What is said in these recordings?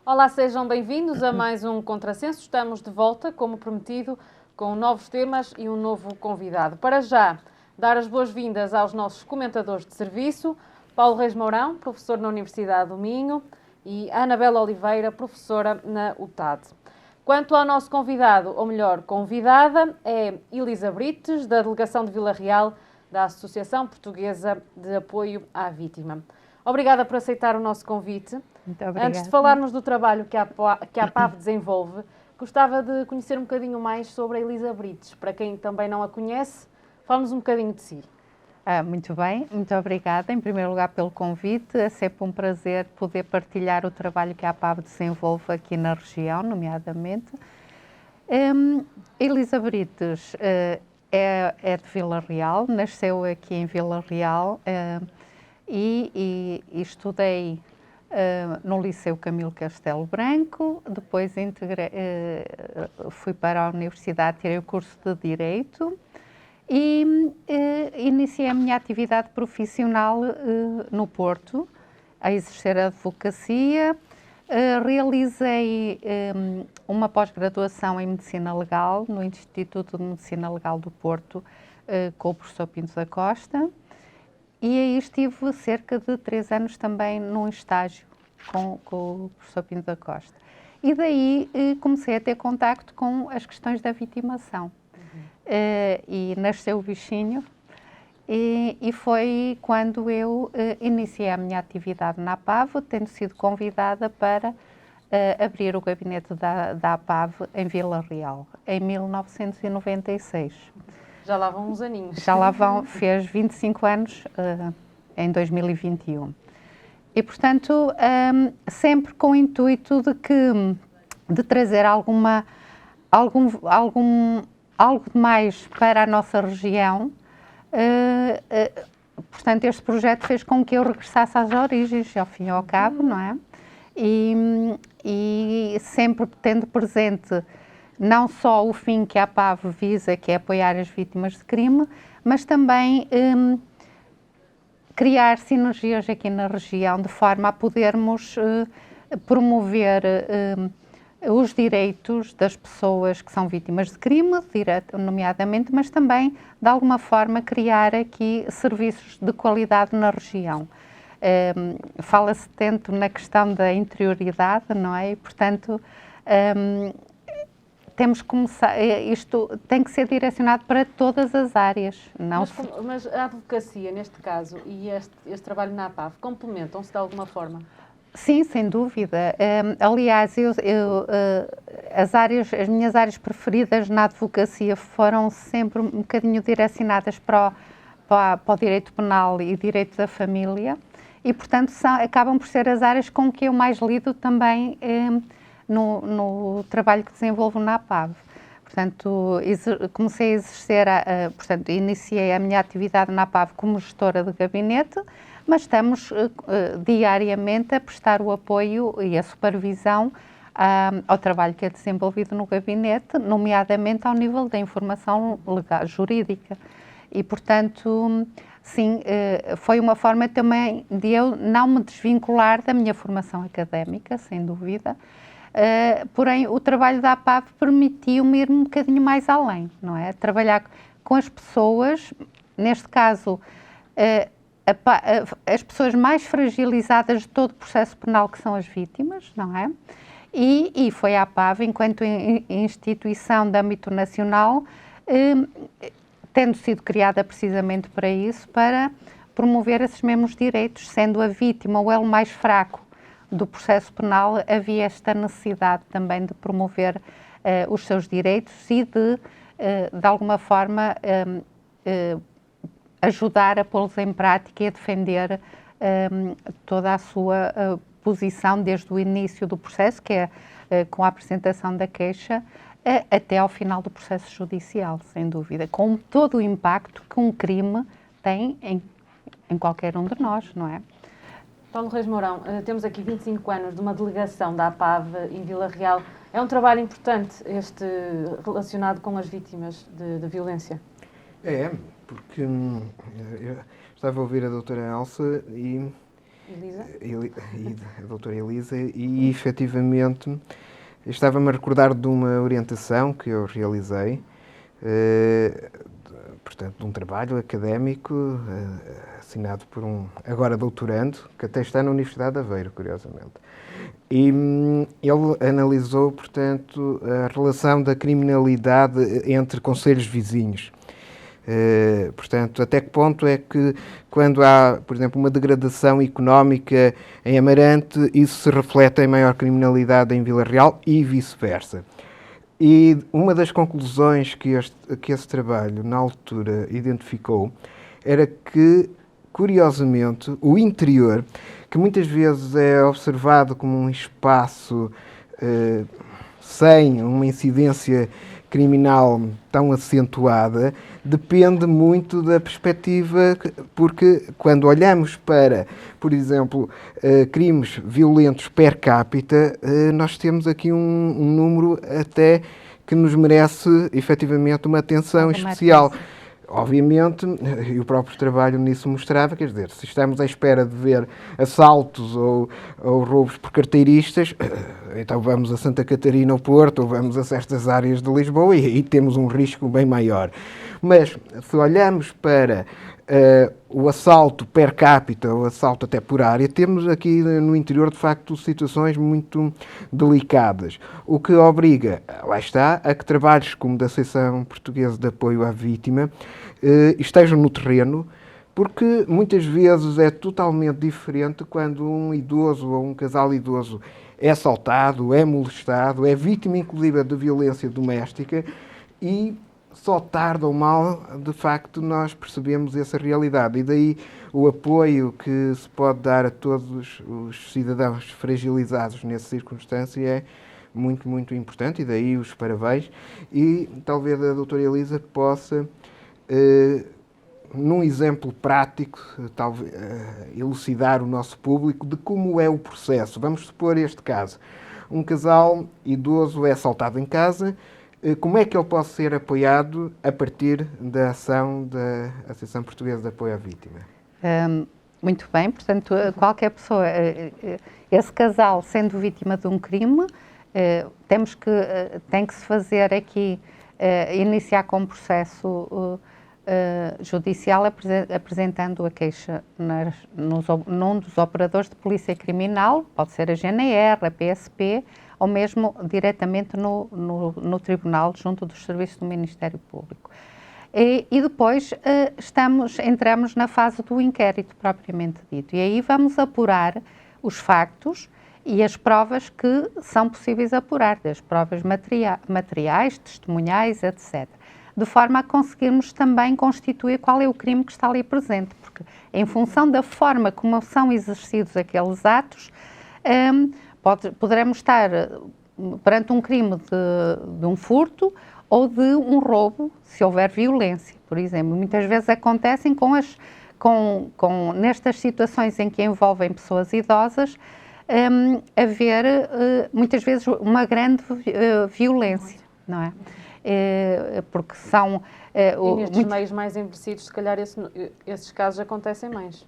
Olá, sejam bem-vindos a mais um Contrassenso. Estamos de volta, como prometido, com novos temas e um novo convidado. Para já, dar as boas-vindas aos nossos comentadores de serviço, Paulo Reis Mourão, professor na Universidade do Minho, e Anabela Oliveira, professora na UTAD. Quanto ao nosso convidado, ou melhor, convidada, é Elisa Brites, da Delegação de Vila Real, da Associação Portuguesa de Apoio à Vítima. Obrigada por aceitar o nosso convite. Muito obrigada. Antes de falarmos do trabalho que a PAV desenvolve, gostava de conhecer um bocadinho mais sobre a Elisa Brites. Para quem também não a conhece, fale-nos um bocadinho de si. Muito bem, muito obrigada em primeiro lugar pelo convite. É sempre um prazer poder partilhar o trabalho que a PAV desenvolve aqui na região, nomeadamente. Elisa Brites é de Vila Real, nasceu aqui em Vila Real e estudei no Liceu Camilo Castelo Branco, depois fui para a Universidade, tirei o curso de Direito e iniciei a minha atividade profissional no Porto, a exercer a advocacia. Realizei uma pós-graduação em Medicina Legal no Instituto de Medicina Legal do Porto com o professor Pinto da Costa. E aí estive cerca de 3 anos também num estágio com o professor Pinto da Costa. E daí comecei a ter contacto com as questões da vitimação. E nasceu o bichinho e foi quando eu iniciei a minha atividade na APAV, tendo sido convidada para abrir o gabinete da APAV em Vila Real, em 1996. Já lá vão uns aninhos. Já lá fez 25 anos em 2021. E, portanto, sempre com o intuito de trazer algo de mais para a nossa região. Portanto, este projeto fez com que eu regressasse às origens, ao fim e ao cabo, não é? E sempre tendo presente não só o fim que a PAV visa, que é apoiar as vítimas de crime, mas também criar sinergias aqui na região, de forma a podermos promover os direitos das pessoas que são vítimas de crime, nomeadamente, mas também, de alguma forma, criar aqui serviços de qualidade na região. Fala-se tanto na questão da interioridade, não é? E, portanto, temos que começar, isto tem que ser direcionado para todas as áreas. Não mas a advocacia, neste caso, e este trabalho na APAV, complementam-se de alguma forma? Sim, sem dúvida. Aliás, as minhas áreas preferidas na advocacia foram sempre um bocadinho direcionadas para o direito penal e direito da família e, portanto, acabam por ser as áreas com que eu mais lido também no trabalho que desenvolvo na APAV. Portanto, comecei a exercer, portanto, iniciei a minha atividade na APAV como gestora de gabinete, mas estamos diariamente a prestar o apoio e a supervisão ao trabalho que é desenvolvido no gabinete, nomeadamente ao nível da informação legal, jurídica. E, portanto, sim, foi uma forma também de eu não me desvincular da minha formação académica, sem dúvida. Porém, o trabalho da APAV permitiu-me ir um bocadinho mais além, não é? Trabalhar com as pessoas, neste caso, as pessoas mais fragilizadas de todo o processo penal, que são as vítimas, não é? E foi a APAV, enquanto instituição de âmbito nacional, tendo sido criada precisamente para isso, para promover esses mesmos direitos, sendo a vítima o elo mais fraco do processo penal, havia esta necessidade também de promover os seus direitos e de alguma forma, ajudar a pô-los em prática e a defender toda a sua posição desde o início do processo, que é com a apresentação da queixa, até ao final do processo judicial, sem dúvida, com todo o impacto que um crime tem em qualquer um de nós, não é? Paulo Reis Mourão, temos aqui 25 anos de uma delegação da APAV em Vila Real. É um trabalho importante este relacionado com as vítimas de violência? É, porque eu estava a ouvir a doutora Elsa e Elisa? A doutora Elisa, e efetivamente estava-me a recordar de uma orientação que eu realizei, portanto, de um trabalho académico assinado por um agora doutorando, que até está na Universidade de Aveiro, curiosamente. E ele analisou, portanto, a relação da criminalidade entre concelhos vizinhos. Portanto, até que ponto é que, quando há, por exemplo, uma degradação económica em Amarante, isso se reflete em maior criminalidade em Vila Real e vice-versa. E uma das conclusões que esse trabalho, na altura, identificou era que, curiosamente, o interior, que muitas vezes é observado como um espaço sem uma incidência criminal tão acentuada, depende muito da perspectiva, porque quando olhamos para, por exemplo, crimes violentos per capita, nós temos aqui um número até que nos merece efetivamente uma atenção especial. Obviamente, e o próprio trabalho nisso mostrava, quer dizer, se estamos à espera de ver assaltos ou roubos por carteiristas, então vamos a Santa Catarina ou Porto, ou vamos a certas áreas de Lisboa e temos um risco bem maior. Mas, se olhamos para o assalto per capita, o assalto até por área, temos aqui no interior, de facto, situações muito delicadas. O que obriga, lá está, a que trabalhos como da Associação Portuguesa de Apoio à Vítima estejam no terreno, porque muitas vezes é totalmente diferente quando um idoso ou um casal idoso é assaltado, é molestado, é vítima, inclusive, de violência doméstica e só tarde ou mal, de facto, nós percebemos essa realidade. E daí o apoio que se pode dar a todos os cidadãos fragilizados nessa circunstância é muito, muito importante. E daí os parabéns. E talvez a doutora Elisa possa, num exemplo prático, talvez, elucidar o nosso público de como é o processo. Vamos supor este caso. Um casal idoso é assaltado em casa. Como é que ele pode ser apoiado a partir da ação da Associação Portuguesa de Apoio à Vítima? Muito bem, portanto, qualquer pessoa, esse casal sendo vítima de um crime, tem que se fazer aqui, iniciar com um processo judicial apresentando a queixa num dos operadores de polícia criminal, pode ser a GNR, a PSP, ou mesmo diretamente no Tribunal, junto dos serviços do Ministério Público. E depois entramos na fase do inquérito propriamente dito. E aí vamos apurar os factos e as provas que são possíveis apurar, as provas materiais, testemunhais, etc. De forma a conseguirmos também constituir qual é o crime que está ali presente, porque em função da forma como são exercidos aqueles atos, poderemos estar perante um crime de um furto ou de um roubo, se houver violência, por exemplo. Muitas vezes acontecem nestas situações em que envolvem pessoas idosas, haver muitas vezes uma grande violência, não é? Porque são... e nestes meios mais envelhecidos, se calhar esses casos acontecem mais.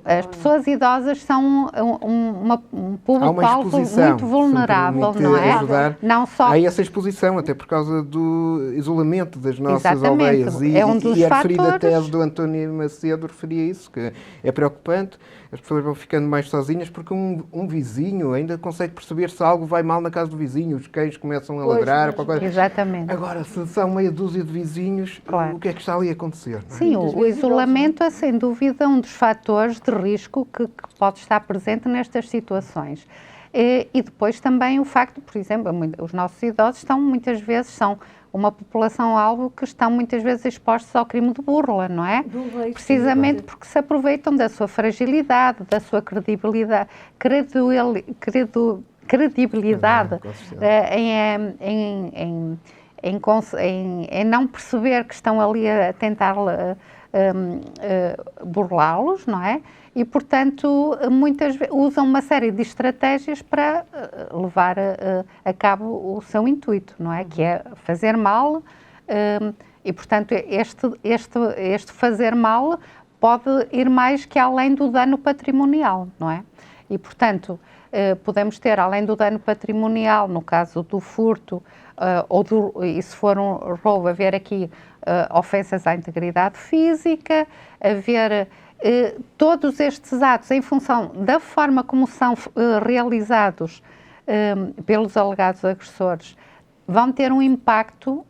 As pessoas idosas são um público-alvo muito vulnerável, não é? Não só... Há essa exposição, até por causa do isolamento das nossas aldeias. É um dos fatores. A referida tese do António Macedo referia isso, que é preocupante. As pessoas vão ficando mais sozinhas porque um vizinho ainda consegue perceber se algo vai mal na casa do vizinho, os cães começam a ladrar. Exatamente. Agora, se são meia dúzia de vizinhos, claro, o que é que está ali a acontecer? Não é? Sim, o isolamento é sem dúvida um dos fatores de risco que pode estar presente nestas situações. E depois também o facto, por exemplo, os nossos idosos são uma população-alvo que estão muitas vezes expostos ao crime de burla, não é? Precisamente porque se aproveitam da sua fragilidade, da sua credibilidade em não perceber que estão ali a tentar burlá-los, não é? E, portanto, muitas vezes usam uma série de estratégias para levar a cabo o seu intuito, não é? Que é fazer mal, e, portanto, este fazer mal pode ir mais que além do dano patrimonial, não é? E, portanto, podemos ter, além do dano patrimonial, no caso do furto, e se for um roubo, haver aqui ofensas à integridade física, haver todos estes atos em função da forma como são realizados pelos alegados agressores, vão ter um impacto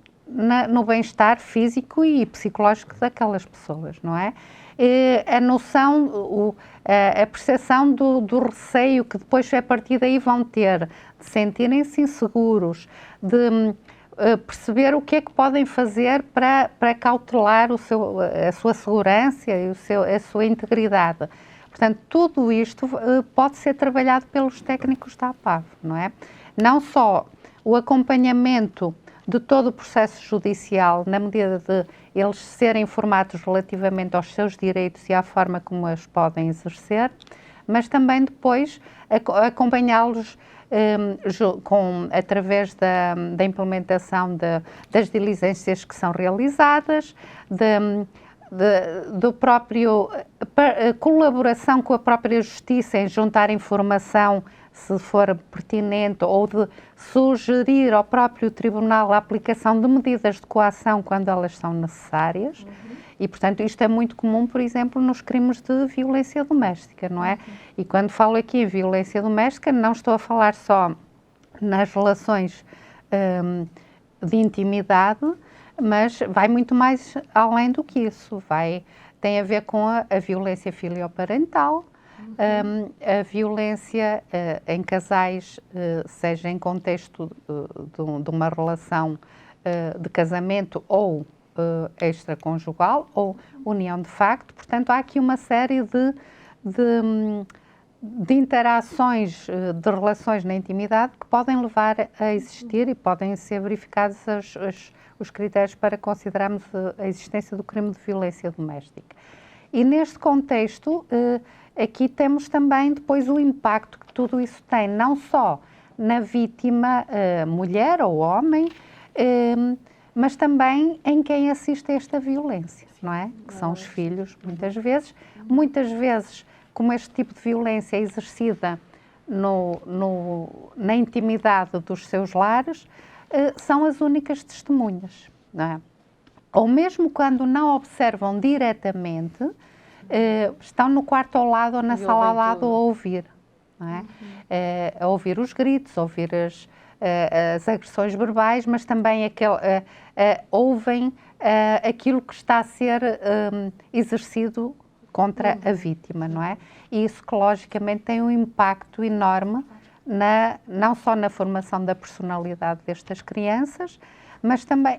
no bem-estar físico e psicológico daquelas pessoas, não é? A noção, a percepção do receio que depois a partir daí vão ter, de sentirem-se inseguros, de perceber o que é que podem fazer para cautelar a sua segurança e a sua integridade. Portanto, tudo isto pode ser trabalhado pelos técnicos da APAV, não é? Não só o acompanhamento de todo o processo judicial, na medida de eles serem informados relativamente aos seus direitos e à forma como os podem exercer, mas também depois acompanhá-los através da implementação das diligências que são realizadas, do próprio colaboração com a própria Justiça em juntar informação se for pertinente, ou de sugerir ao próprio Tribunal a aplicação de medidas de coação quando elas são necessárias. E, portanto, isto é muito comum, por exemplo, nos crimes de violência doméstica, não é? E quando falo aqui em violência doméstica, não estou a falar só nas relações de intimidade, mas vai muito mais além do que isso. Tem a ver com a violência filioparental, a violência em casais, seja em contexto de uma relação de casamento ou extraconjugal ou união de facto. Portanto, há aqui uma série de interações, de relações na intimidade que podem levar a existir e podem ser verificados os critérios para considerarmos a existência do crime de violência doméstica. E neste contexto, aqui temos também depois o impacto que tudo isso tem, não só na vítima, mulher ou homem, mas também em quem assiste a esta violência, não é? Que são os filhos, muitas vezes. Muitas vezes, como este tipo de violência é exercida na intimidade dos seus lares, são as únicas testemunhas, não é? Ou mesmo quando não observam diretamente, estão no quarto ao lado ou na sala ao lado a ouvir, não é? A ouvir os gritos, a ouvir as agressões verbais, mas também ouvem aquilo que está a ser exercido contra a vítima, não é? E isso que logicamente tem um impacto enorme não só na formação da personalidade destas crianças, mas também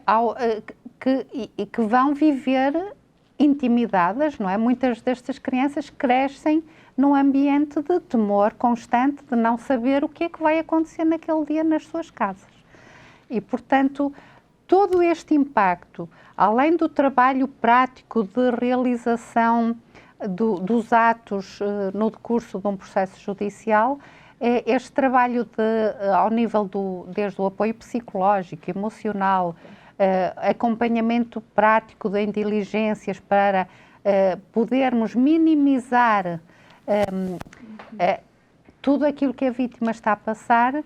que vão viver intimidadas, não é? Muitas destas crianças crescem num ambiente de temor constante, de não saber o que é que vai acontecer naquele dia nas suas casas. E, portanto, todo este impacto, além do trabalho prático de realização dos atos no decurso de um processo judicial, este trabalho ao nível desde o apoio psicológico, emocional, acompanhamento prático de diligências para podermos minimizar tudo aquilo que a vítima está a passar,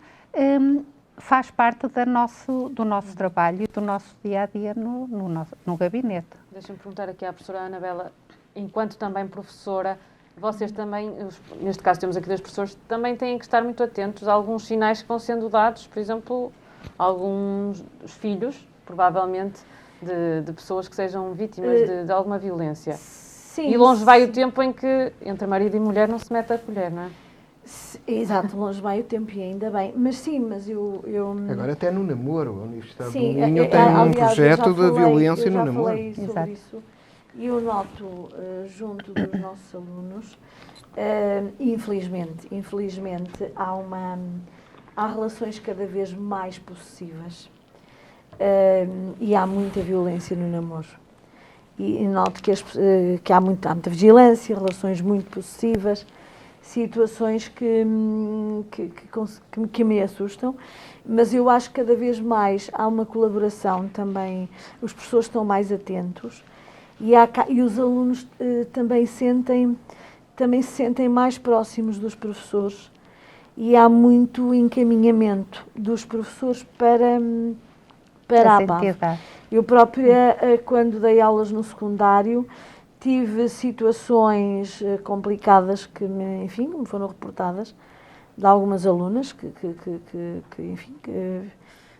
faz parte do nosso trabalho e do nosso dia-a-dia no gabinete. Deixa-me perguntar aqui à professora Anabela, enquanto também professora, vocês também, neste caso temos aqui 2 professores, também têm que estar muito atentos a alguns sinais que vão sendo dados, por exemplo, alguns filhos, provavelmente, de pessoas que sejam vítimas de alguma violência. Sim, e longe vai o tempo em que entre marido e mulher não se mete a colher, não é? Exato, longe vai o tempo e ainda bem. Mas sim, mas eu... Agora até no namoro, a Universidade do Minho tem um projeto de violência no namoro. Eu já falei sobre isso. E eu noto, junto dos nossos alunos, infelizmente, há relações cada vez mais possessivas e há muita violência no namoro. E noto que há muita vigilância, relações muito possessivas, situações que me assustam, mas eu acho que cada vez mais há uma colaboração também, os professores estão mais atentos. E os alunos também se sentem mais próximos dos professores e há muito encaminhamento dos professores para a APAV. Eu própria, quando dei aulas no secundário, tive situações complicadas que me foram reportadas de algumas alunas,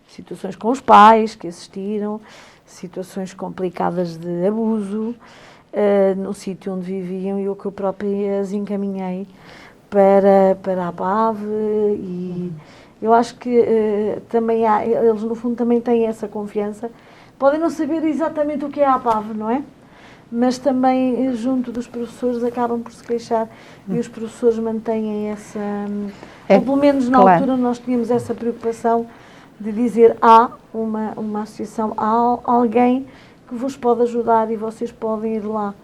situações com os pais que assistiram, situações complicadas de abuso no sítio onde viviam, e eu que eu própria as encaminhei para a APAV, e eu acho que também eles no fundo também têm essa confiança. Podem não saber exatamente o que é a APAV, não é? Mas também junto dos professores acabam por se queixar e os professores mantêm essa... ou pelo menos na altura nós tínhamos essa preocupação de dizer há uma associação, há alguém que vos pode ajudar e vocês podem ir lá.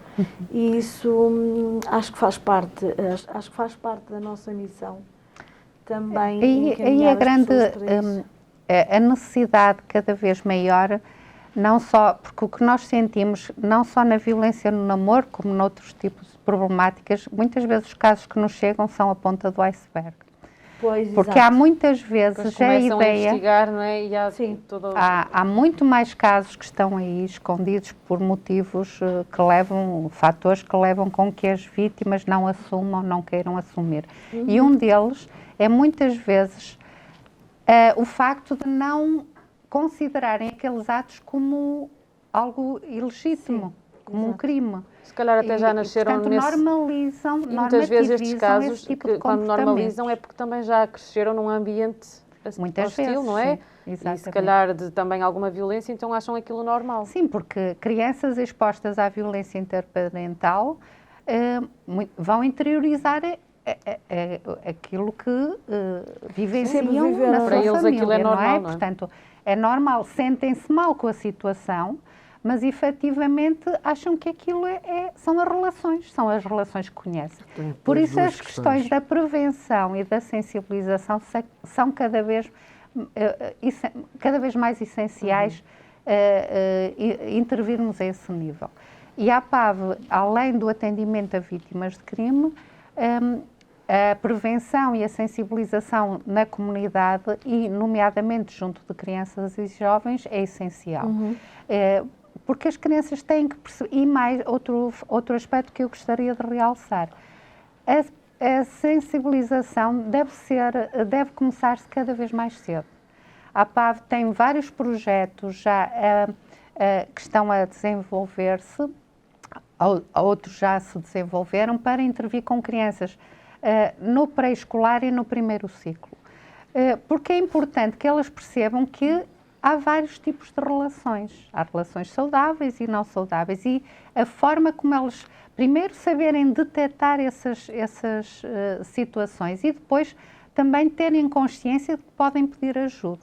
E isso acho que faz parte da nossa missão também. E a grande a necessidade cada vez maior, não só, porque o que nós sentimos, não só na violência no namoro, como noutros tipos de problemáticas, muitas vezes os casos que nos chegam são a ponta do iceberg. Pois, porque há muitas vezes a ideia... a investigar, não é? E há muito mais casos que estão aí escondidos por motivos fatores que levam com que as vítimas não assumam, não queiram assumir. E um deles é muitas vezes o facto de não considerarem aqueles atos como algo ilegítimo, como um crime. Se calhar até já nasceram portanto, normalizam, muitas vezes estes casos, tipo que quando normalizam é porque também já cresceram num ambiente hostil, não é? Sim, e se calhar de também alguma violência, então acham aquilo normal. Sim, porque crianças expostas à violência interparental vão interiorizar aquilo que vivenciam na sua para família, eles aquilo é normal, não é? Portanto, é normal, sentem-se mal com a situação, mas efetivamente acham que aquilo são as relações que conhecem. Por isso as questões da prevenção e da sensibilização são cada vez mais essenciais intervirmos a esse nível. E a APAV, além do atendimento a vítimas de crime, a prevenção e a sensibilização na comunidade e, nomeadamente, junto de crianças e jovens, é essencial. Porque as crianças têm que perceber... E mais, outro aspecto que eu gostaria de realçar. A sensibilização deve começar-se cada vez mais cedo. A APAV tem vários projetos já que estão a desenvolver-se, outros já se desenvolveram, para intervir com crianças no pré-escolar e no primeiro ciclo. Porque é importante que elas percebam que há vários tipos de relações. Há relações saudáveis e não saudáveis. E a forma como elas, primeiro, saberem detectar essas situações e depois também terem consciência de que podem pedir ajuda.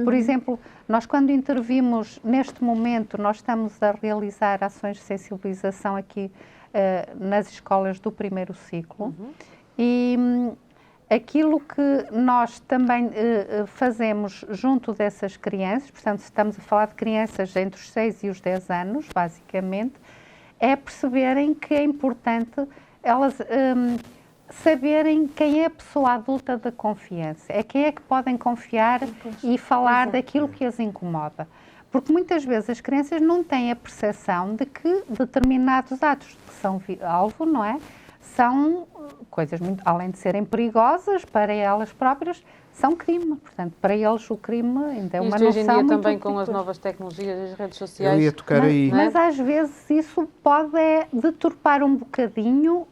Por exemplo, nós quando intervimos, neste momento, nós estamos a realizar ações de sensibilização aqui nas escolas do primeiro ciclo. E aquilo que nós também fazemos junto dessas crianças, portanto, estamos a falar de crianças entre os 6 e os 10 anos, basicamente, é perceberem que é importante elas saberem quem é a pessoa adulta de confiança, é quem é que podem confiar e falar daquilo que as incomoda. Porque muitas vezes as crianças não têm a percepção de que determinados atos que são alvo, não é? São coisas muito, além de serem perigosas para elas próprias, são crime. Portanto, para eles o crime ainda é uma noção. Hoje em dia também com as novas tecnologias, as redes sociais. Eu ia tocar aí. Mas às vezes isso pode deturpar um bocadinho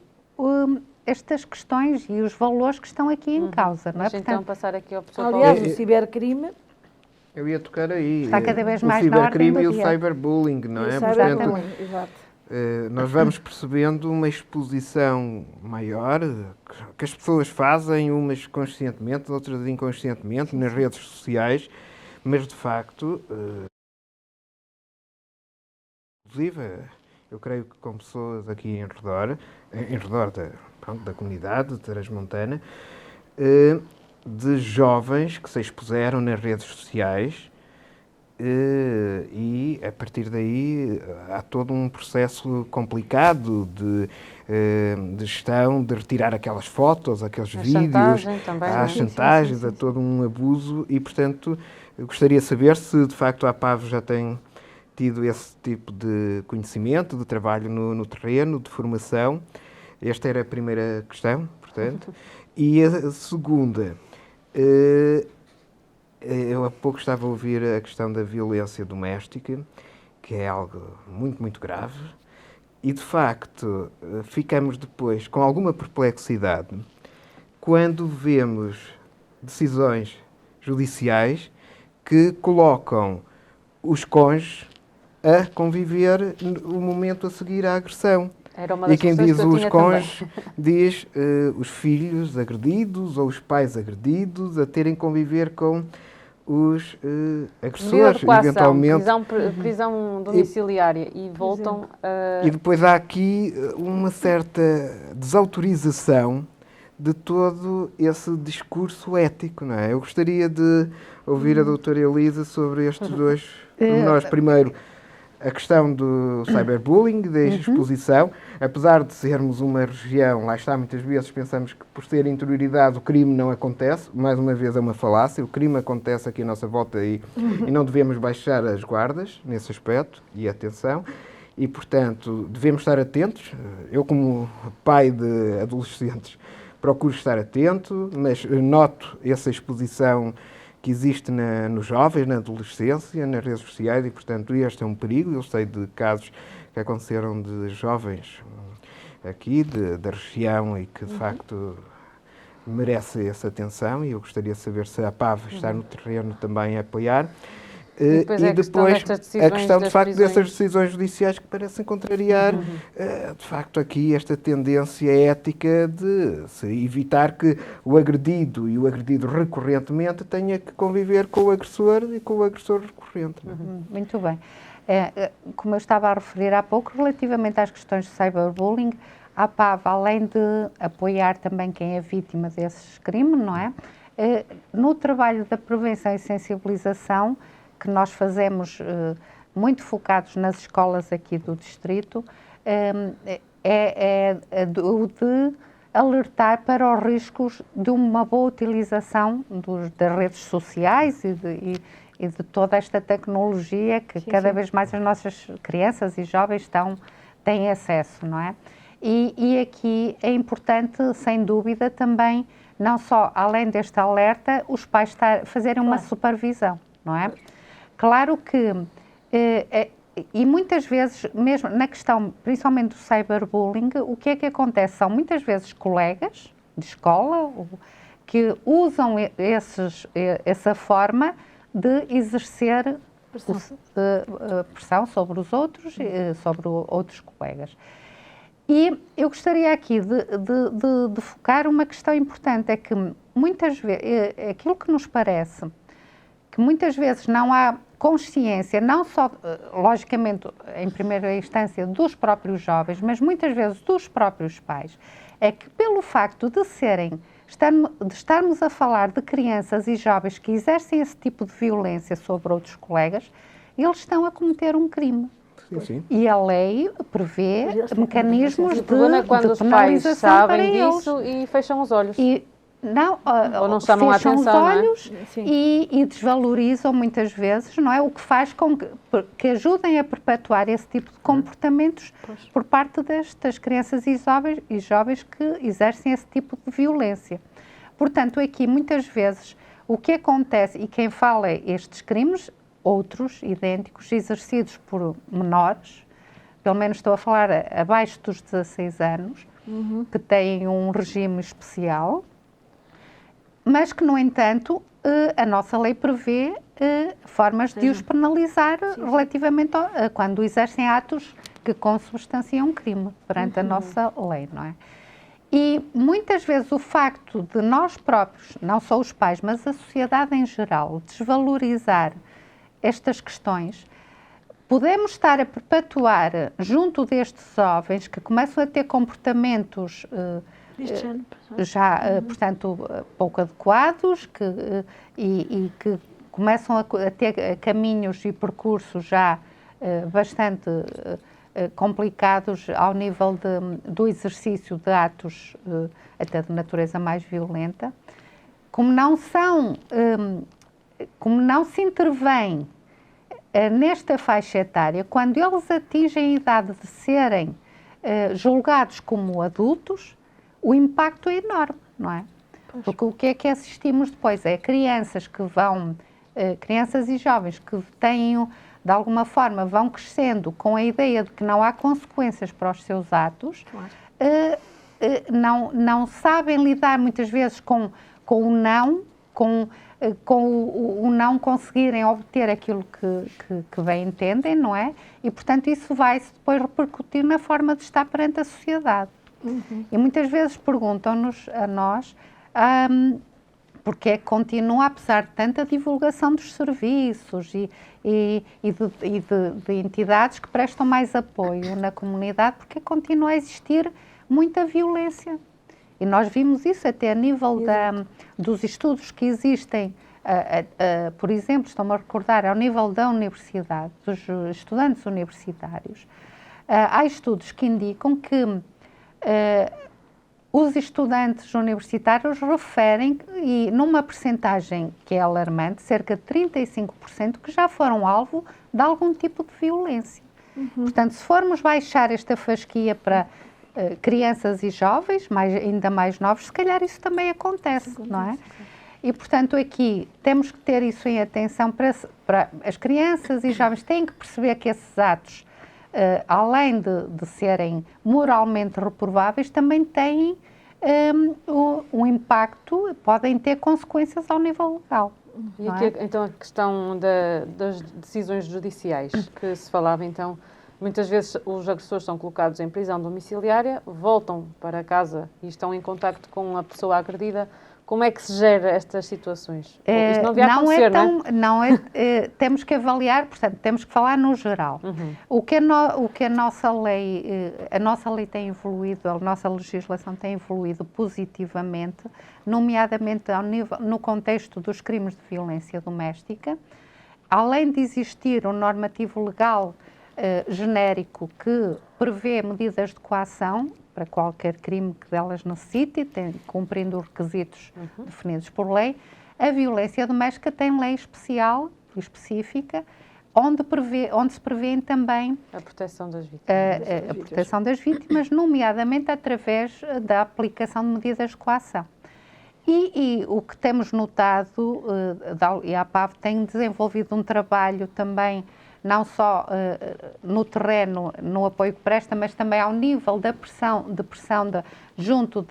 estas questões e os valores que estão aqui em causa, não é? Portanto, então passar aqui ao professor aliás, o cibercrime... Eu ia tocar aí. Está cada vez mais na ordem ordem do dia. O cibercrime e o cyberbullying, não é? Portanto, exato. Nós vamos percebendo uma exposição maior que as pessoas fazem, umas conscientemente, outras inconscientemente, nas redes sociais, mas de facto, inclusive, eu creio que com pessoas aqui em redor da comunidade transmontana, de jovens que se expuseram nas redes sociais e a partir daí há todo um processo complicado de gestão, de retirar aquelas fotos, aqueles vídeos, há chantagens, há todo um abuso e, portanto, eu gostaria de saber se de facto a APAV já tem tido esse tipo de conhecimento, de trabalho no terreno, de formação. Esta era a primeira questão, portanto. E a segunda, eu há pouco estava a ouvir a questão da violência doméstica, que é algo muito, muito grave, e de facto ficamos depois com alguma perplexidade quando vemos decisões judiciais que colocam os cônjuges a conviver no momento a seguir à agressão. E quem diz os cônjuges diz os filhos agredidos ou os pais agredidos a terem que conviver com os agressores, eventualmente. Prisão domiciliária e voltam a... E depois há aqui uma certa desautorização de todo esse discurso ético, não é? Eu gostaria de ouvir a doutora Elisa sobre estes dois pormenores. Primeiro, a questão do cyberbullying, da exposição. Apesar de sermos uma região, lá está, muitas vezes pensamos que por ser interioridade o crime não acontece. Mais uma vez é uma falácia. O crime acontece aqui à nossa volta e não devemos baixar as guardas nesse aspecto e atenção. E, portanto, devemos estar atentos. Eu, como pai de adolescentes, procuro estar atento, mas noto essa exposição que existe nos jovens, na adolescência, nas redes sociais e, portanto, este é um perigo. Eu sei de casos que aconteceram de jovens aqui, da região, e que, de facto, merece essa atenção, e eu gostaria de saber se a APAV está no terreno também a apoiar. E depois a questão, de facto, dessas decisões judiciais que parecem contrariar, de facto, aqui esta tendência ética de se evitar que o agredido e o agredido recorrentemente tenha que conviver com o agressor e com o agressor recorrente. Muito bem. Como eu estava a referir há pouco, relativamente às questões de cyberbullying, a APAV, além de apoiar também quem é vítima desses crimes, não é? No trabalho da prevenção e sensibilização, que nós fazemos muito focados nas escolas aqui do distrito, o de alertar para os riscos de uma boa utilização das redes sociais e de toda esta tecnologia que cada vez mais as nossas crianças e jovens têm acesso, não é? E aqui é importante, sem dúvida, também, não só além deste alerta, os pais fazerem uma supervisão, não é? Claro que, e muitas vezes, mesmo na questão, principalmente do cyberbullying, o que é que acontece? São muitas vezes colegas de escola que usam essa forma de exercer pressão sobre os outros, sobre outros colegas. E eu gostaria aqui de focar uma questão importante, é que muitas vezes, aquilo que nos parece, que muitas vezes não há consciência, não só, logicamente, em primeira instância, dos próprios jovens, mas muitas vezes dos próprios pais, é que pelo facto de estarmos a falar de crianças e jovens que exercem esse tipo de violência sobre outros colegas, eles estão a cometer um crime. Sim. E a lei prevê mecanismos de quando os pais sabem disso e fecham os olhos. Ou não chamam a atenção, os olhos, não é? e desvalorizam muitas vezes, não é? O que faz com que ajudem a perpetuar esse tipo de comportamentos por parte das crianças e jovens que exercem esse tipo de violência. Portanto, aqui muitas vezes o que acontece, e quem fala estes crimes, outros idênticos, exercidos por menores, pelo menos estou a falar abaixo dos 16 anos, que têm um regime especial, mas que, no entanto, a nossa lei prevê formas de os penalizar relativamente a quando exercem atos que consubstanciam um crime perante a nossa lei, não é? E muitas vezes o facto de nós próprios, não só os pais, mas a sociedade em geral, desvalorizar estas questões, podemos estar a perpetuar junto destes jovens que começam a ter comportamentos portanto, pouco adequados e que começam a ter caminhos e percursos já bastante complicados ao nível do exercício de atos até de natureza mais violenta, como não se intervém nesta faixa etária, quando eles atingem a idade de serem julgados como adultos, o impacto é enorme, não é? Porque o que assistimos depois é crianças que vão, crianças e jovens que têm, de alguma forma, vão crescendo com a ideia de que não há consequências para os seus atos, não sabem lidar muitas vezes com o não, com o não conseguirem obter aquilo que bem entendem, não é? E, portanto, isso vai depois repercutir na forma de estar perante a sociedade. E muitas vezes perguntam-nos a nós porque é que continua, apesar de tanta divulgação dos serviços e de entidades que prestam mais apoio na comunidade, porque continua a existir muita violência. E nós vimos isso até a nível dos estudos que existem, por exemplo, estou-me a recordar, ao nível da universidade, dos estudantes universitários. Há estudos que indicam que os estudantes universitários referem, e numa percentagem que é alarmante, cerca de 35% que já foram alvo de algum tipo de violência. Portanto, se formos baixar esta fasquia para crianças e jovens, ainda mais novos, se calhar isso também acontece, não é? E, portanto, aqui temos que ter isso em atenção para as crianças e jovens têm que perceber que esses atos, além de serem moralmente reprováveis, também têm um impacto, podem ter consequências ao nível legal. E aqui, então, a questão das decisões judiciais, que se falava, então, muitas vezes os agressores são colocados em prisão domiciliária, voltam para casa e estão em contacto com a pessoa agredida. Como é que se gera estas situações? Isto não devia acontecer, não é? Temos que avaliar, portanto, temos que falar no geral. O que a nossa lei tem evoluído, a nossa legislação tem evoluído positivamente, nomeadamente no contexto dos crimes de violência doméstica, além de existir um normativo legal genérico que prevê medidas de coação para qualquer crime que delas necessite, cumprindo os requisitos definidos por lei. A violência doméstica tem lei específica, onde se prevê também a proteção das vítimas. A proteção das vítimas, nomeadamente através da aplicação de medidas de coação. E o que temos notado, e a APAV tem desenvolvido um trabalho também, não só no terreno, no apoio que presta, mas também ao nível da pressão junto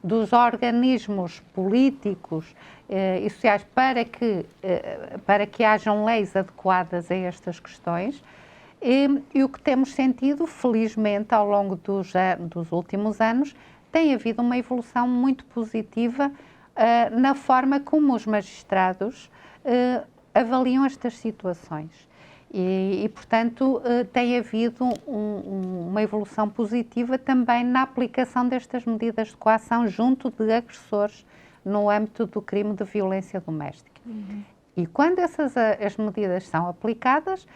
dos organismos políticos e sociais para que hajam leis adequadas a estas questões. E o que temos sentido, felizmente, ao longo dos últimos anos, tem havido uma evolução muito positiva na forma como os magistrados avaliam estas situações. E portanto, tem havido uma evolução positiva também na aplicação destas medidas de coação junto de agressores no âmbito do crime de violência doméstica. E quando as medidas são aplicadas,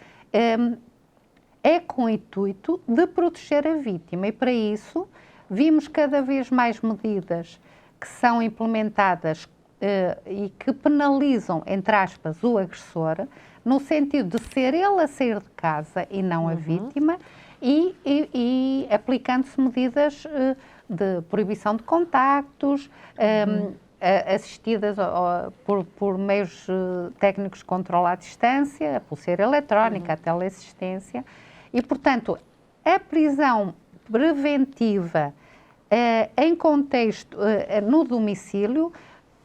é com o intuito de proteger a vítima. E para isso, vimos cada vez mais medidas que são implementadas e que penalizam, entre aspas, o agressor, no sentido de ser ele a sair de casa e não a vítima, e aplicando-se medidas de proibição de contactos, assistidas por meios técnicos de controle à distância, a pulseira eletrónica, a teleassistência. E, portanto, a prisão preventiva em contexto no domicílio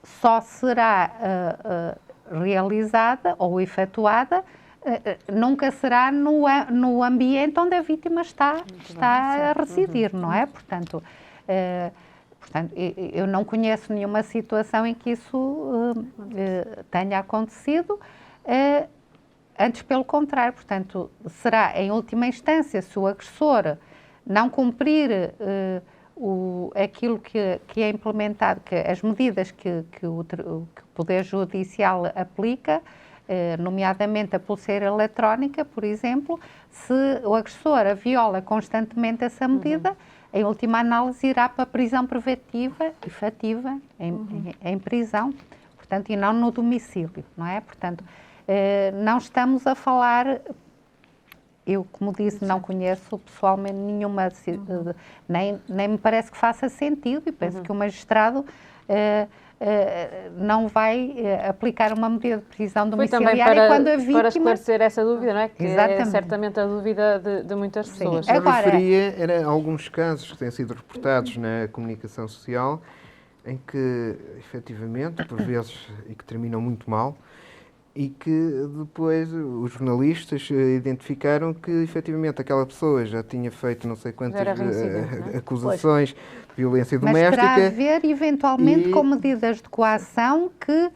só será realizada ou efetuada, nunca será no ambiente onde a vítima está a residir, não é? Portanto, eu não conheço nenhuma situação em que isso tenha acontecido, antes pelo contrário. Portanto, será em última instância, se o agressor não cumprir aquilo que é implementado, que as medidas que o Poder Judicial aplica, nomeadamente a pulseira eletrónica, por exemplo, se o agressor a viola constantemente essa medida, em última análise irá para a prisão preventiva, efetiva, em prisão, portanto, e não no domicílio, não é? Portanto, não estamos a falar... Eu, como disse, não conheço pessoalmente nenhuma, nem me parece que faça sentido, e penso que o magistrado não vai aplicar uma medida de prisão domiciliária quando a vítima... para esclarecer essa dúvida, não é? Que Exatamente. é certamente a dúvida de muitas pessoas. Eu referia, era alguns casos que têm sido reportados na comunicação social, em que, efetivamente, por vezes, e que terminam muito mal, e que depois os jornalistas identificaram que efetivamente aquela pessoa já tinha feito não sei quantas acusações de violência doméstica. Mas para haver, eventualmente, com medidas de coação que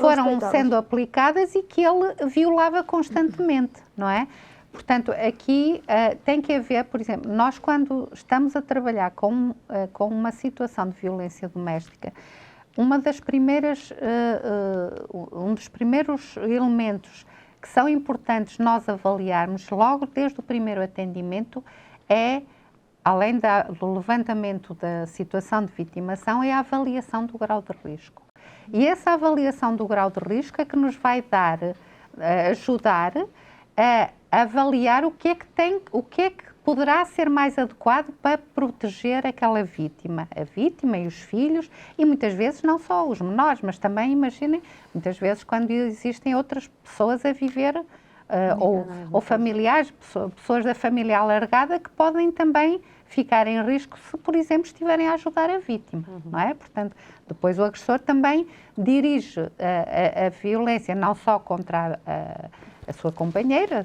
foram sendo aplicadas e que ele violava constantemente, não é? Portanto, aqui tem que haver, por exemplo, nós quando estamos a trabalhar com uma situação de violência doméstica, um dos primeiros elementos que são importantes nós avaliarmos logo desde o primeiro atendimento é, além do levantamento da situação de vitimação, é a avaliação do grau de risco. E essa avaliação do grau de risco é que nos vai ajudar a avaliar o que é que poderá ser mais adequado para proteger aquela vítima, a vítima e os filhos, e muitas vezes não só os menores, mas também, imaginem, muitas vezes quando existem outras pessoas a viver, ou familiares, pessoas da família alargada que podem também ficar em risco se, por exemplo, estiverem a ajudar a vítima, não é? Portanto, depois o agressor também dirige a violência não só contra a sua companheira,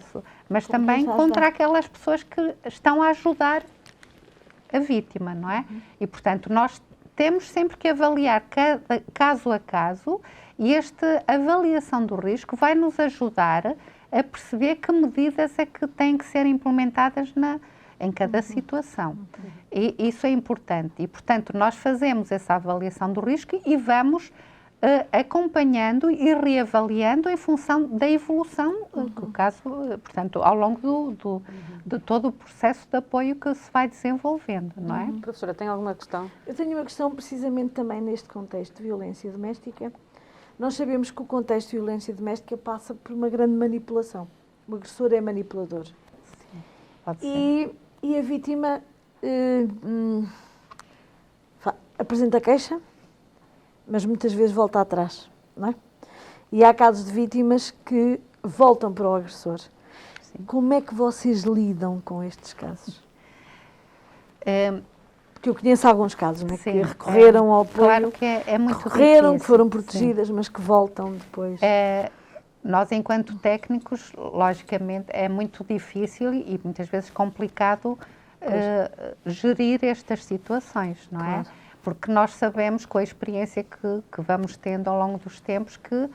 mas também contra aquelas pessoas que estão a ajudar a vítima, não é? E, portanto, nós temos sempre que avaliar caso a caso, e esta avaliação do risco vai nos ajudar a perceber que medidas é que têm que ser implementadas em cada situação. E isso é importante. E, portanto, nós fazemos essa avaliação do risco e vamos acompanhando e reavaliando em função da evolução, do caso, portanto, ao longo de todo o processo de apoio que se vai desenvolvendo, não é? Professora, tem alguma questão? Eu tenho uma questão precisamente também neste contexto de violência doméstica. Nós sabemos que o contexto de violência doméstica passa por uma grande manipulação. O agressor é manipulador. Sim, pode ser. E a vítima apresenta queixa, mas muitas vezes volta atrás, não é? E há casos de vítimas que voltam para o agressor. Sim. Como é que vocês lidam com estes casos? Porque eu conheço alguns casos, não é? Que recorreram ao apoio, claro que é muito recorreram, difícil, que foram protegidas, mas que voltam depois. Nós, enquanto técnicos, logicamente, é muito difícil e muitas vezes complicado gerir estas situações, não é? Porque nós sabemos, com a experiência que vamos tendo ao longo dos tempos, que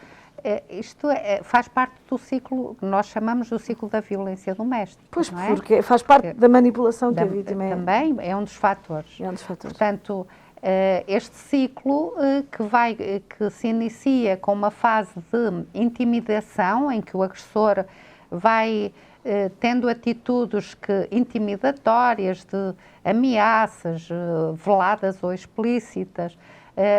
isto faz parte do ciclo, nós chamamos do ciclo da violência doméstica. Pois, não é? Porque faz parte da manipulação que a vítima é. Também é um dos fatores. É um dos fatores. Portanto, este ciclo que se inicia com uma fase de intimidação, em que o agressor vai tendo atitudes intimidatórias, de ameaças veladas ou explícitas,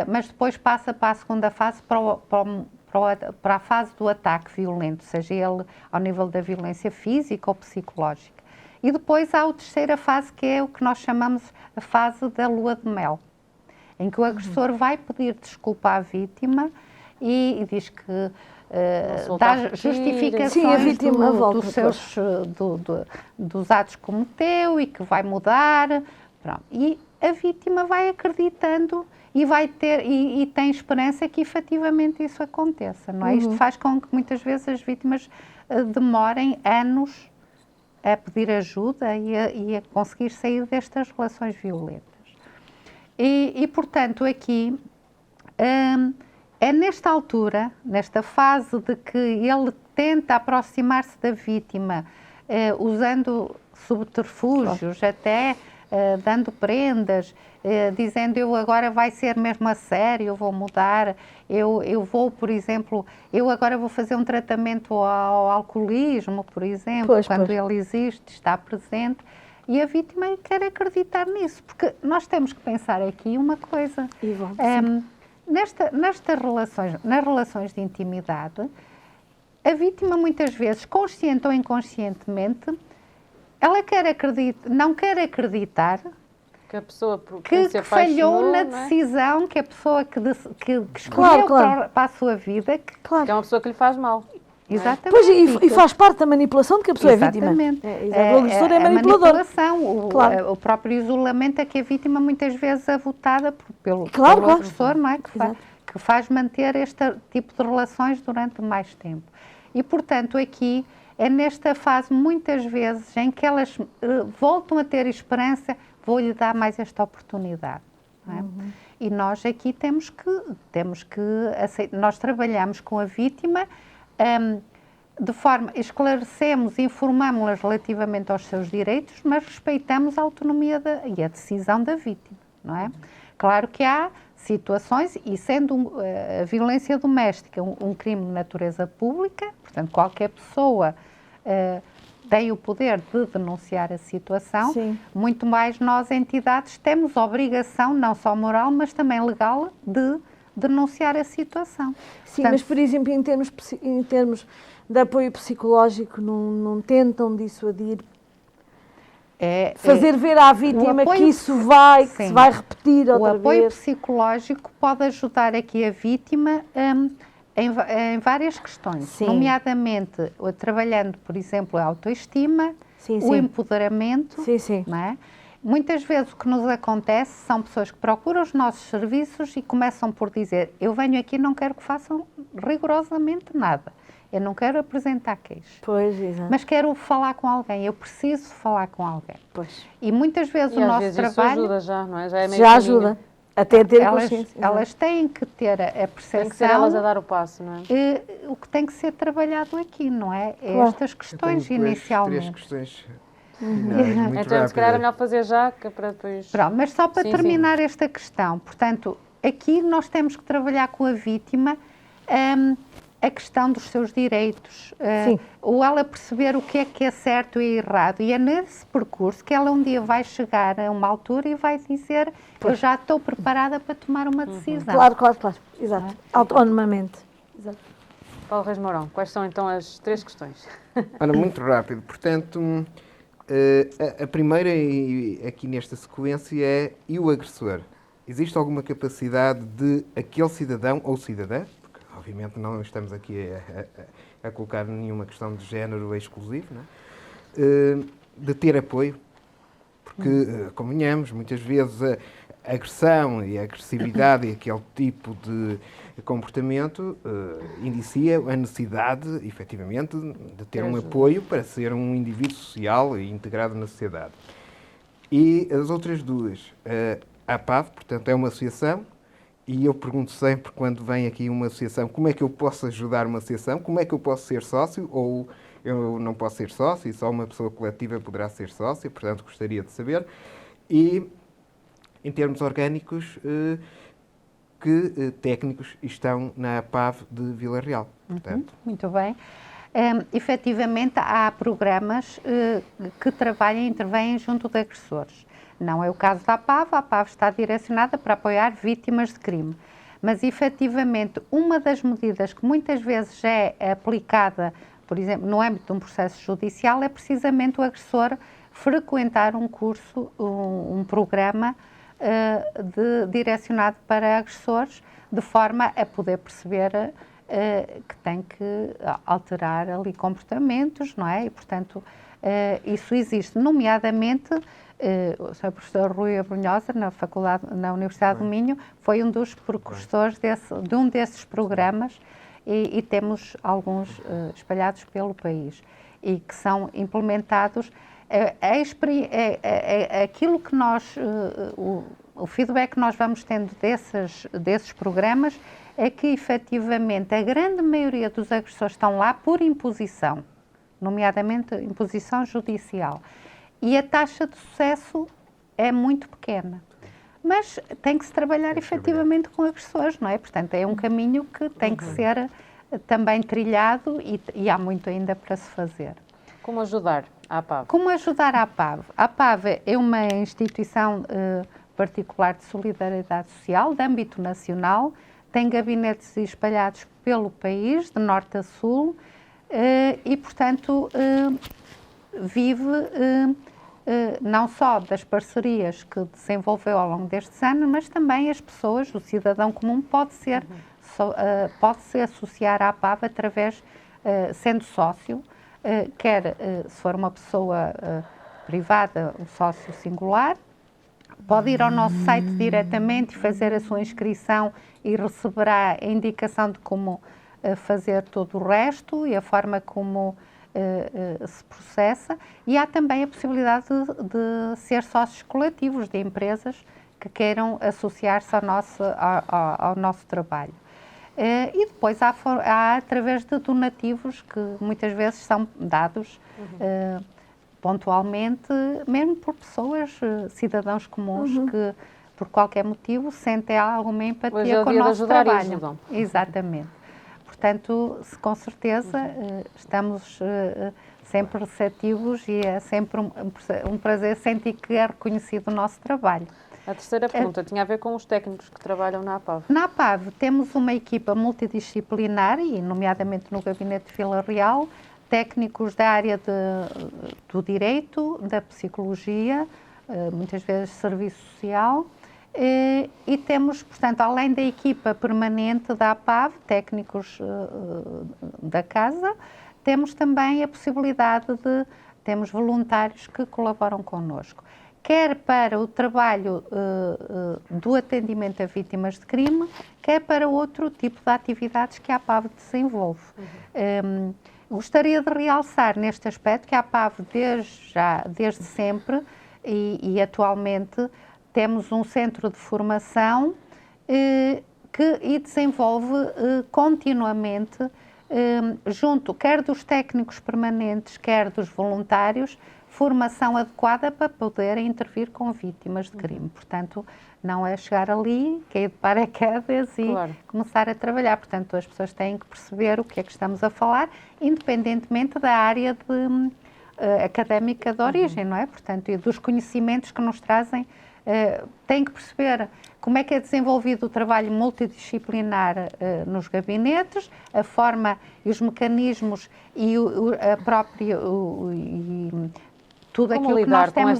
mas depois passa para a segunda fase, para a fase do ataque violento, seja ele ao nível da violência física ou psicológica. E depois há a terceira fase, que é o que nós chamamos a fase da lua de mel, em que o agressor vai pedir desculpa à vítima e diz que dá justificações sim, a vítima dos atos que cometeu e que vai mudar. Pronto. E a vítima vai acreditando e vai ter e tem esperança que efetivamente isso aconteça, não é? Isto faz com que muitas vezes as vítimas demorem anos a pedir ajuda e a conseguir sair destas relações violentas. E portanto, aqui é nesta altura, nesta fase de que ele tenta aproximar-se da vítima, usando subterfúgios, até dando prendas, dizendo eu agora vai ser mesmo a sério, eu vou mudar, eu vou, por exemplo, eu agora vou fazer um tratamento ao alcoolismo, por exemplo, quando ele existe, está presente. E a vítima quer acreditar nisso, porque nós temos que pensar aqui uma coisa. Nas relações de intimidade, a vítima muitas vezes, consciente ou inconscientemente, ela não quer acreditar que a pessoa que falhou na decisão, que a pessoa que escolheu para a sua vida, que é uma pessoa que lhe faz mal. Exatamente. Pois, e faz parte da manipulação de que a pessoa é vítima. O agressor é manipulador. O próprio isolamento é que a vítima muitas vezes é votada pelo agressor, não é? Que faz manter este tipo de relações durante mais tempo. E, portanto, aqui é nesta fase, muitas vezes, em que elas voltam a ter esperança, vou-lhe dar mais esta oportunidade. Não é? E nós aqui temos que aceitar. Nós trabalhamos com a vítima, de forma, esclarecemos, informamos-las relativamente aos seus direitos, mas respeitamos a autonomia e a decisão da vítima, não é? Claro que há situações, e sendo a violência doméstica um crime de natureza pública, portanto qualquer pessoa tem o poder de denunciar a situação, muito mais nós, entidades, temos a obrigação, não só moral, mas também legal, de denunciar a situação. Sim, portanto, mas, por exemplo, em termos de apoio psicológico, não tentam dissuadir, fazer ver à vítima que isso que se vai repetir outra vez. O apoio psicológico pode ajudar aqui a vítima em várias questões, nomeadamente trabalhando, por exemplo, a autoestima, o empoderamento, não é? Muitas vezes o que nos acontece são pessoas que procuram os nossos serviços e começam por dizer: eu venho aqui e não quero que façam rigorosamente nada. Eu não quero apresentar queixa. Mas quero falar com alguém, eu preciso falar com alguém. E muitas vezes o nosso trabalho... Isso ajuda já, não é? Já ajuda. Até ter consciência. Elas têm que ter a percepção... Tem que ser elas a dar o passo, não é? O que tem que ser trabalhado aqui, não é? Estas questões inicialmente. 3 questões. Então, se calhar é melhor fazer já, que para depois... Pronto, mas só para terminar esta questão, portanto, aqui nós temos que trabalhar com a vítima a questão dos seus direitos, ou ela perceber o que é certo e errado, e é nesse percurso que ela um dia vai chegar a uma altura e vai dizer: eu já estou preparada para tomar uma decisão. Claro, exato, autonomamente. Exato. Paulo Reis Mourão, quais são então as 3 questões? Ora, muito rápido, portanto... a primeira aqui nesta sequência é: e o agressor? Existe alguma capacidade de aquele cidadão ou cidadã, porque obviamente não estamos aqui a colocar nenhuma questão de género exclusivo, não é? De ter apoio? Porque, convenhamos, muitas vezes a agressão e a agressividade e aquele tipo de comportamento indicia a necessidade, efetivamente, de ter um apoio para ser um indivíduo social e integrado na sociedade. E as outras duas, a APAV, portanto, é uma associação, e eu pergunto sempre, quando vem aqui uma associação, como é que eu posso ajudar uma associação, como é que eu posso ser sócio, ou eu não posso ser sócio e só uma pessoa coletiva poderá ser sócia, portanto, gostaria de saber. E, em termos orgânicos, que técnicos estão na APAV de Vila Real. Portanto. Muito bem. Efetivamente, há programas que trabalham e intervêm junto de agressores. Não é o caso da APAV. A APAV está direcionada para apoiar vítimas de crime. Mas, efetivamente, uma das medidas que muitas vezes é aplicada, por exemplo, no âmbito de um processo judicial, é precisamente o agressor frequentar um curso, um programa direcionado para agressores, de forma a poder perceber que tem que alterar ali comportamentos, não é? E, portanto, isso existe, nomeadamente, o Sr. Professor Rui Abrunhosa, na Universidade do Minho, foi um dos precursores de um desses programas, e temos alguns espalhados pelo país, e que são implementados. Aquilo que nós, o feedback que nós vamos tendo desses programas é que, efetivamente, a grande maioria dos agressores estão lá por imposição, nomeadamente imposição judicial. E a taxa de sucesso é muito pequena. Mas tem que se trabalhar efetivamente com as pessoas, não é? Portanto, é um caminho que tem que ser também trilhado e há muito ainda para se fazer. Como ajudar a APAV? Como ajudar a APAV? A APAV é uma instituição particular de solidariedade social, de âmbito nacional, tem gabinetes espalhados pelo país, de norte a sul, e, portanto, vive não só das parcerias que desenvolveu ao longo destes anos, mas também as pessoas, o cidadão comum pode se associar à APAV através, sendo sócio, quer se for uma pessoa privada, um sócio singular, pode ir ao nosso site diretamente e fazer a sua inscrição e receberá a indicação de como fazer todo o resto e a forma como se processa, e há também a possibilidade de ser sócios coletivos de empresas que queiram associar-se ao nosso trabalho. E depois há através de donativos que muitas vezes são dados pontualmente, mesmo por pessoas, cidadãos comuns que por qualquer motivo sentem alguma empatia com o nosso trabalho. Exatamente. Portanto, com certeza, estamos sempre receptivos e é sempre um prazer sentir que é reconhecido o nosso trabalho. A terceira pergunta tinha a ver com os técnicos que trabalham na APAV. Na APAV temos uma equipa multidisciplinar, e nomeadamente no Gabinete de Vila Real, técnicos da área do direito, da psicologia, muitas vezes serviço social, e temos, portanto, além da equipa permanente da APAV, técnicos da casa, temos também a possibilidade temos voluntários que colaboram connosco, quer para o trabalho do atendimento a vítimas de crime, quer para outro tipo de atividades que a APAV desenvolve. Gostaria de realçar neste aspecto que a APAV desde sempre e atualmente temos um centro de formação e desenvolve continuamente, junto quer dos técnicos permanentes, quer dos voluntários, formação adequada para poderem intervir com vítimas de crime. Portanto, não é chegar ali, cair de paraquedas e começar a trabalhar. Portanto, as pessoas têm que perceber o que é que estamos a falar, independentemente da área académica de origem, não é? Portanto, e dos conhecimentos que nos trazem, têm que perceber como é que é desenvolvido o trabalho multidisciplinar nos gabinetes, a forma e os mecanismos e a própria... tudo aquilo que nós temos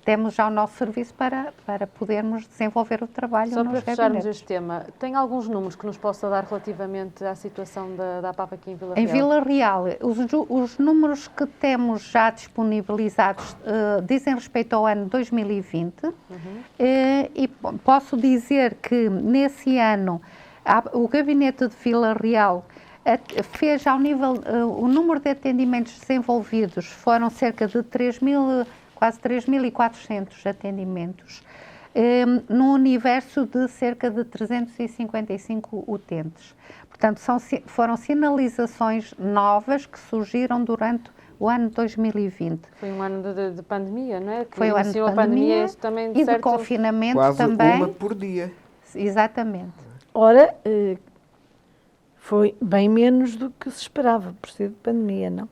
temos já o nosso serviço para podermos desenvolver o trabalho nos gabinetes. Só para fecharmos este tema, tem alguns números que nos possa dar relativamente à situação da APAV aqui em Vila Real? Em Vila Real, os números que temos já disponibilizados dizem respeito ao ano 2020 e posso dizer que nesse ano o Gabinete de Vila Real fez ao nível, o número de atendimentos desenvolvidos foram cerca de quase 3.400 atendimentos, num universo de cerca de 355 utentes. Portanto, foram sinalizações novas que surgiram durante o ano 2020. Foi um ano de pandemia, não é? Foi um ano de pandemia também, e de confinamento quase também. Uma por dia. Exatamente. Ora, foi bem menos do que se esperava por ser de pandemia, não?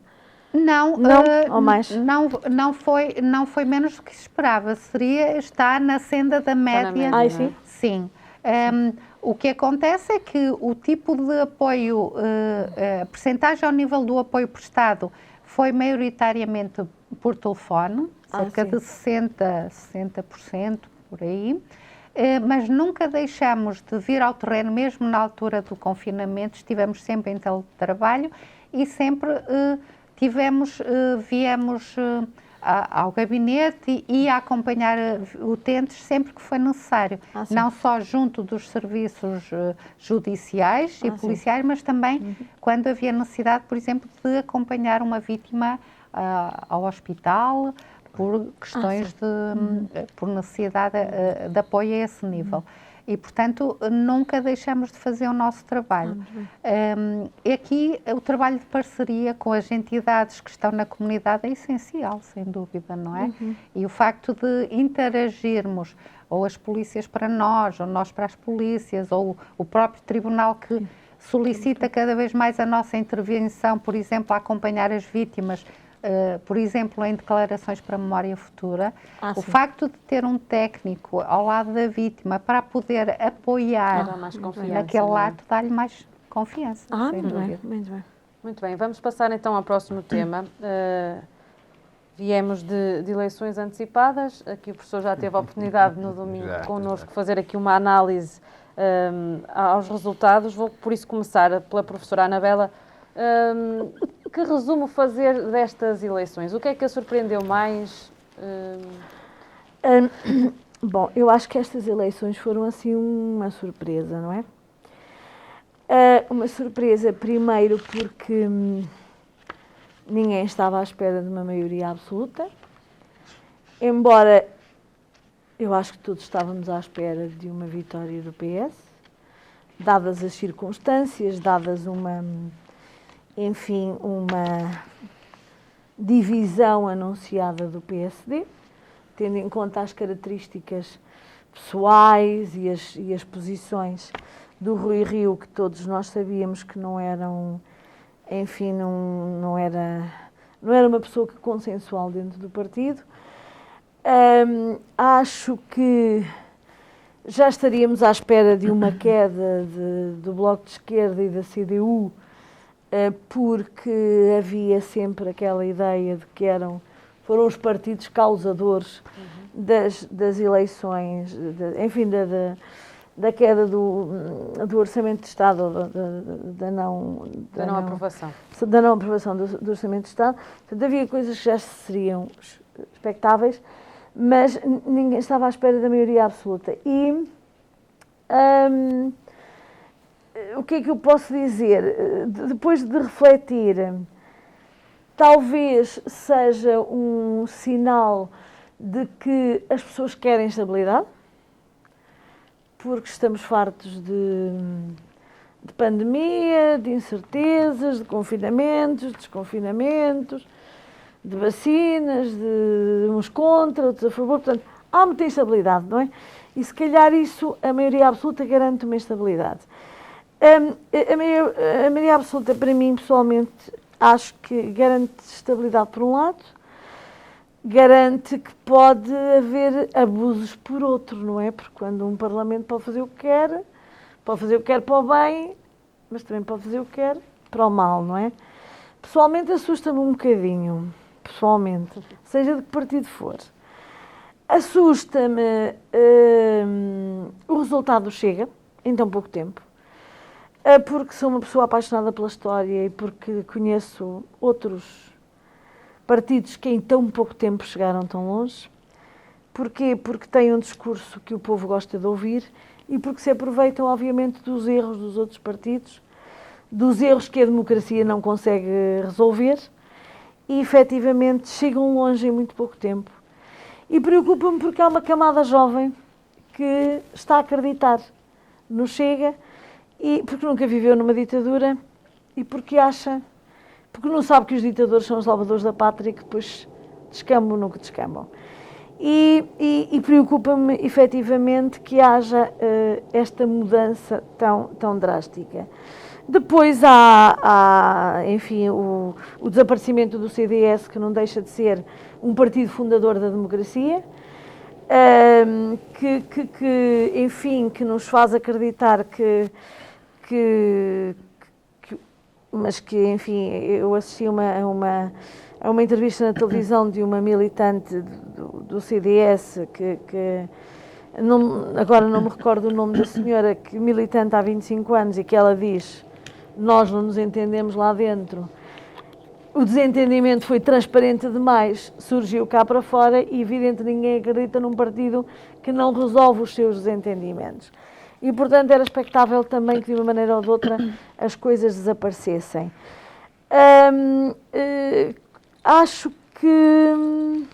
Não, ou mais? Não foi menos do que se esperava. Está na senda da média. Sim? Sim. O que acontece é que o tipo de apoio, a percentagem ao nível do apoio prestado foi maioritariamente por telefone, cerca de 60% por aí. Mas nunca deixamos de vir ao terreno, mesmo na altura do confinamento, estivemos sempre em teletrabalho e sempre viemos ao gabinete e a acompanhar utentes sempre que foi necessário, não só junto dos serviços judiciais e policiais, mas também quando havia necessidade, por exemplo, de acompanhar uma vítima ao hospital, por questões por necessidade de apoio a esse nível. E, portanto, nunca deixamos de fazer o nosso trabalho. E aqui, o trabalho de parceria com as entidades que estão na comunidade é essencial, sem dúvida, não é? E o facto de interagirmos, ou as polícias para nós, ou nós para as polícias, ou o próprio tribunal que solicita cada vez mais a nossa intervenção, por exemplo, a acompanhar as vítimas, por exemplo, em declarações para a memória futura, o facto de ter um técnico ao lado da vítima para poder apoiar naquele ato dá-lhe mais confiança. Muito bem, muito bem. Muito bem, vamos passar então ao próximo tema. Viemos de eleições antecipadas, aqui o professor já teve a oportunidade no domingo connosco fazer aqui uma análise aos resultados. Vou por isso começar pela professora Anabela. Que resumo fazer destas eleições? O que é que a surpreendeu mais? Bom, eu acho que estas eleições foram assim uma surpresa, não é? Uma surpresa, primeiro, porque ninguém estava à espera de uma maioria absoluta, embora eu acho que todos estávamos à espera de uma vitória do PS, dadas as circunstâncias, dadas uma divisão anunciada do PSD, tendo em conta as características pessoais e as posições do Rui Rio, que todos nós sabíamos que não eram, enfim, não era uma pessoa consensual dentro do partido. Acho que já estaríamos à espera de uma queda do Bloco de Esquerda e da CDU, porque havia sempre aquela ideia de que foram os partidos causadores das eleições, da queda do Orçamento de Estado, da não aprovação do Orçamento de Estado. Portanto, havia coisas que já seriam expectáveis, mas ninguém estava à espera da maioria absoluta. E o que é que eu posso dizer? Depois de refletir, talvez seja um sinal de que as pessoas querem estabilidade, porque estamos fartos de pandemia, de incertezas, de confinamentos, desconfinamentos, de vacinas, de uns contra, outros a favor. Portanto, há muita instabilidade, não é? E se calhar isso, a maioria absoluta garante uma estabilidade. A maioria absoluta, para mim, pessoalmente, acho que garante estabilidade por um lado, garante que pode haver abusos por outro, não é? Porque quando um Parlamento pode fazer o que quer para o bem, mas também pode fazer o que quer para o mal, não é? Pessoalmente assusta-me um bocadinho, seja de que partido for. Assusta-me o resultado do Chega, em tão pouco tempo, porque sou uma pessoa apaixonada pela história e porque conheço outros partidos que em tão pouco tempo chegaram tão longe. Porquê? Porque têm um discurso que o povo gosta de ouvir e porque se aproveitam, obviamente, dos erros dos outros partidos, dos erros que a democracia não consegue resolver e, efetivamente, chegam longe em muito pouco tempo. E preocupa-me porque há uma camada jovem que está a acreditar no Chega, e porque nunca viveu numa ditadura e porque não sabe que os ditadores são os salvadores da pátria e que depois descambam no que descambam. E preocupa-me, efetivamente, que haja esta mudança tão drástica. Depois há enfim, o desaparecimento do CDS, que não deixa de ser um partido fundador da democracia, enfim, que nos faz acreditar mas que, enfim, eu assisti a uma entrevista na televisão de uma militante do CDS, agora não me recordo o nome da senhora, que militante há 25 anos e que ela diz: nós não nos entendemos lá dentro. O desentendimento foi transparente demais, surgiu cá para fora e, evidente, ninguém acredita num partido que não resolve os seus desentendimentos. E, portanto, era expectável também que, de uma maneira ou de outra, as coisas desaparecessem. Acho que...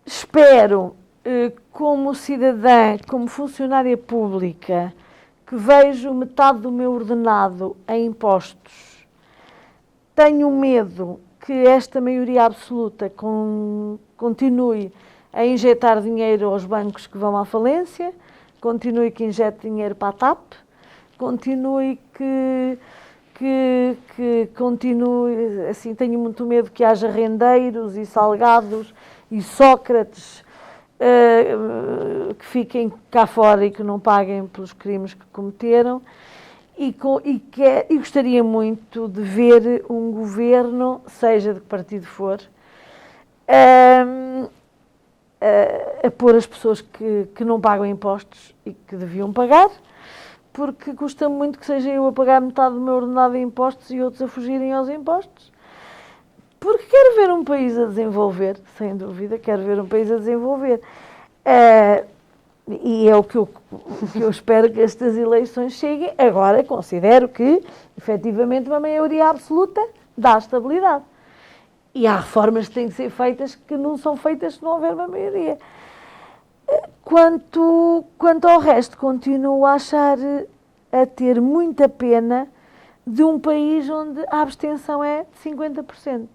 espero como cidadã, como funcionária pública, que vejo metade do meu ordenado em impostos, tenho medo que esta maioria absoluta continue a injetar dinheiro aos bancos que vão à falência, continue que injete dinheiro para a TAP, continue que continue, assim, tenho muito medo que haja rendeiros e salgados e Sócrates que fiquem cá fora e que não paguem pelos crimes que cometeram. E gostaria muito de ver um governo, seja de que partido for, a pôr as pessoas que não pagam impostos e que deviam pagar, porque custa muito que seja eu a pagar metade do meu ordenado em impostos e outros a fugirem aos impostos. Porque quero ver um país a desenvolver, sem dúvida, quero ver um país a desenvolver. E é o que eu espero que estas eleições cheguem. Agora, considero que, efetivamente, uma maioria absoluta dá estabilidade. E há reformas que têm que ser feitas que não são feitas se não houver uma maioria. Quanto ao resto, continuo a achar, a ter muita pena de um país onde a abstenção é de 50%.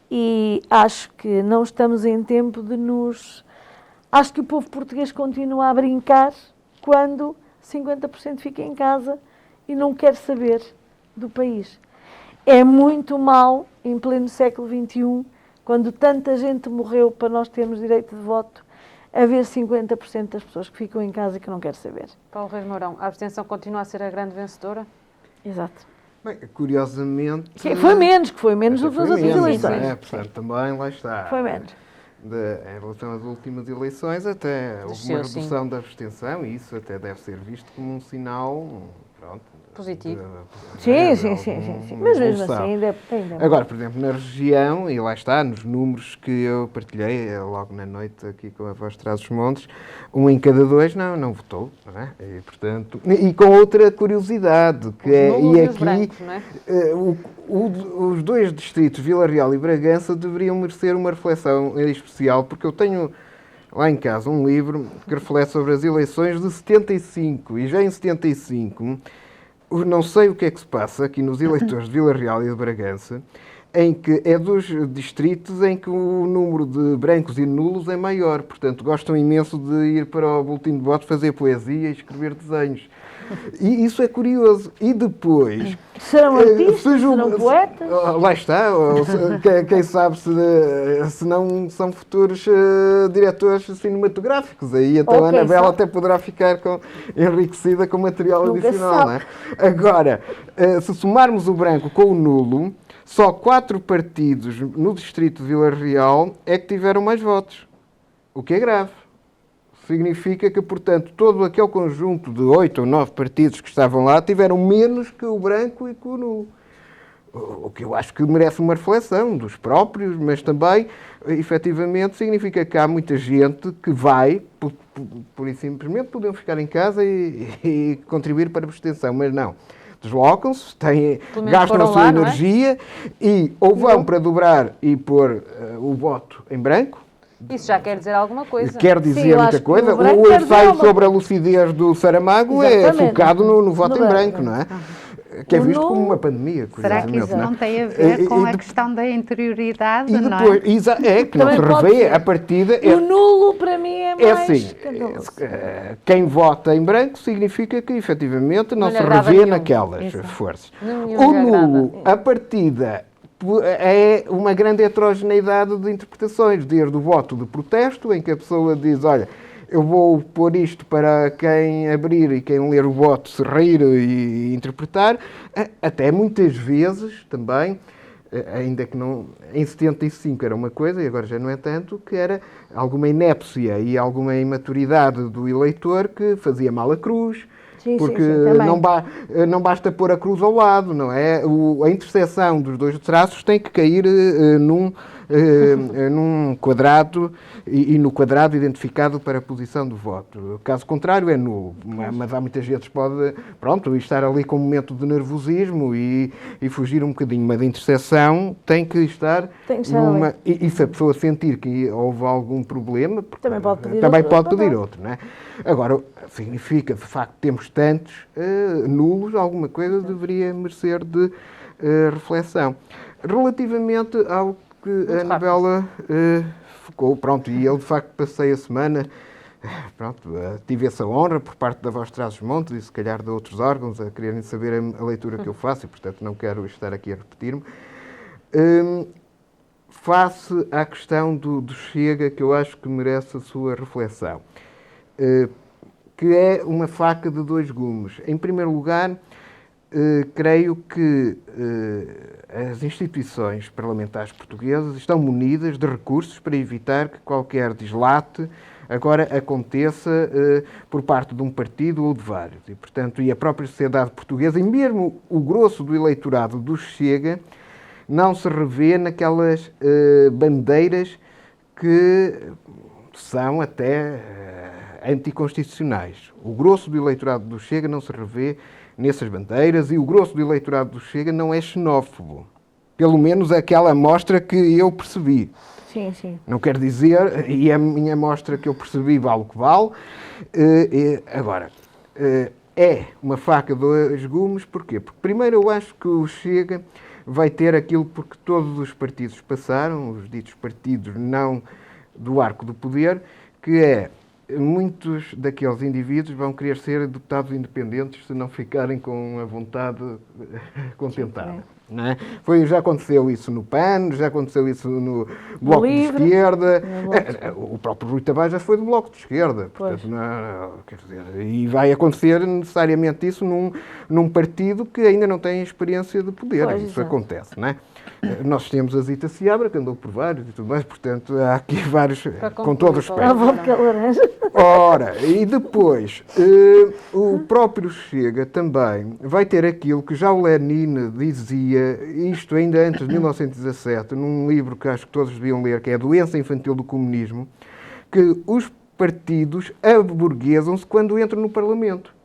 E acho que não estamos em tempo de nos... Acho que o povo português continua a brincar quando 50% fica em casa e não quer saber do país. É muito mau, em pleno século XXI, quando tanta gente morreu para nós termos direito de voto, haver 50% das pessoas que ficam em casa e que não querem saber. Paulo Reis Mourão, a abstenção continua a ser a grande vencedora? Exato. Bem, curiosamente... Foi menos do que nas outras eleições. Portanto, também lá está. Foi menos. Em relação às últimas eleições, até houve uma redução da abstenção e isso até deve ser visto como um sinal, pronto, positivo. Sim. Mas mesmo assim, ainda. Agora, por exemplo, na região, e lá está, nos números que eu partilhei logo na noite aqui com a Voz de Trás-os-Montes, 1 em cada 2 não votou, não é? E, portanto, e com outra curiosidade, que os brancos, não é? Os 2 distritos, Vila Real e Bragança, deveriam merecer uma reflexão especial, porque eu tenho lá em casa um livro que reflete sobre as eleições de 75, e já em 75, não sei o que é que se passa aqui nos eleitores de Vila Real e de Bragança, em que é dos distritos em que o número de brancos e nulos é maior. Portanto, gostam imenso de ir para o boletim de voto fazer poesia e escrever desenhos. E isso é curioso. E depois... Serão artistas? Serão poetas? Lá está. Quem sabe se não são futuros diretores cinematográficos. Aí então a Anabela até poderá ficar enriquecida com material adicional. Não é? Agora, se somarmos o branco com o nulo, só 4 partidos no distrito de Vila Real é que tiveram mais votos. O que é grave. Significa que, portanto, todo aquele conjunto de 8 ou 9 partidos que estavam lá tiveram menos que o branco e que o nulo. O que eu acho que merece uma reflexão dos próprios, mas também, efetivamente, significa que há muita gente que vai, por e simplesmente, podiam ficar em casa e contribuir para a abstenção, mas não. Deslocam-se, gastam a sua energia e ou vão para dobrar e pôr o voto em branco. Isso já quer dizer alguma coisa. Quer dizer muita coisa. O ensaio sobre a lucidez do Saramago é focado no voto em branco, não é? Que é visto como uma pandemia. Será que isso não tem a ver com a questão da interioridade, e depois, não é? Que não se revê a partida. O nulo, para mim, é mais assim, quem vota em branco significa que, efetivamente, não se revê naquelas forças. O nulo, a partida, é uma grande heterogeneidade de interpretações, desde o voto de protesto, em que a pessoa diz, olha, eu vou pôr isto para quem abrir e quem ler o voto se rir e interpretar, até muitas vezes também, ainda que não, em 75 era uma coisa e agora já não é tanto, que era alguma inépcia e alguma imaturidade do eleitor que fazia mal a cruz, Sim, porque sim, também. não basta pôr a cruz ao lado, não é? A interseção dos dois traços tem que cair num quadrado e no quadrado identificado para a posição do voto. Caso contrário, é nulo. Mas há muitas vezes pode, pronto, estar ali com um momento de nervosismo e fugir um bocadinho. Mas a interseção tem que estar numa... E se a pessoa sentir que houve algum problema, também pode pedir outro, não é? Agora, significa, de facto, temos tantos nulos, alguma coisa deveria merecer de reflexão. Relativamente ao que a novela ficou, pronto, e eu, de facto, passei a semana, pronto, tive essa honra por parte da Voz Trás-os-Montes e, se calhar, de outros órgãos, a quererem saber a leitura que eu faço, e, portanto, não quero estar aqui a repetir-me. Face à questão do Chega, que eu acho que merece a sua reflexão, que é uma faca de dois gumes. Em primeiro lugar, creio que as instituições parlamentares portuguesas estão munidas de recursos para evitar que qualquer dislate agora aconteça por parte de um partido ou de vários. E, portanto, a própria sociedade portuguesa, e mesmo o grosso do eleitorado do Chega, não se revê naquelas bandeiras que são até anticonstitucionais. O grosso do eleitorado do Chega não se revê nessas bandeiras e o grosso do eleitorado do Chega não é xenófobo. Pelo menos aquela amostra que eu percebi. Sim, sim. Não quer dizer, e a minha amostra que eu percebi vale o que vale. Agora, é uma faca de dois gumes, porquê? Porque primeiro eu acho que o Chega vai ter aquilo porque todos os partidos passaram, os ditos partidos não do arco do poder, que é muitos daqueles indivíduos vão querer ser deputados independentes se não ficarem com a vontade contentada. Não é? Já aconteceu isso no PAN, já aconteceu isso no Bloco de Esquerda. O próprio Rui Tavares já foi do Bloco de Esquerda. Portanto, quer dizer, e vai acontecer necessariamente isso num partido que ainda não tem experiência de poder. Isso acontece, não é? Nós temos a Zita Seabra, que andou por vários e tudo mais, portanto, há aqui vários, com todo o respeito. Ora, e depois, o próprio Chega também vai ter aquilo que já o Lenin dizia, isto ainda antes de 1917, num livro que acho que todos deviam ler, que é A Doença Infantil do Comunismo, que os partidos aburguesam-se quando entram no Parlamento.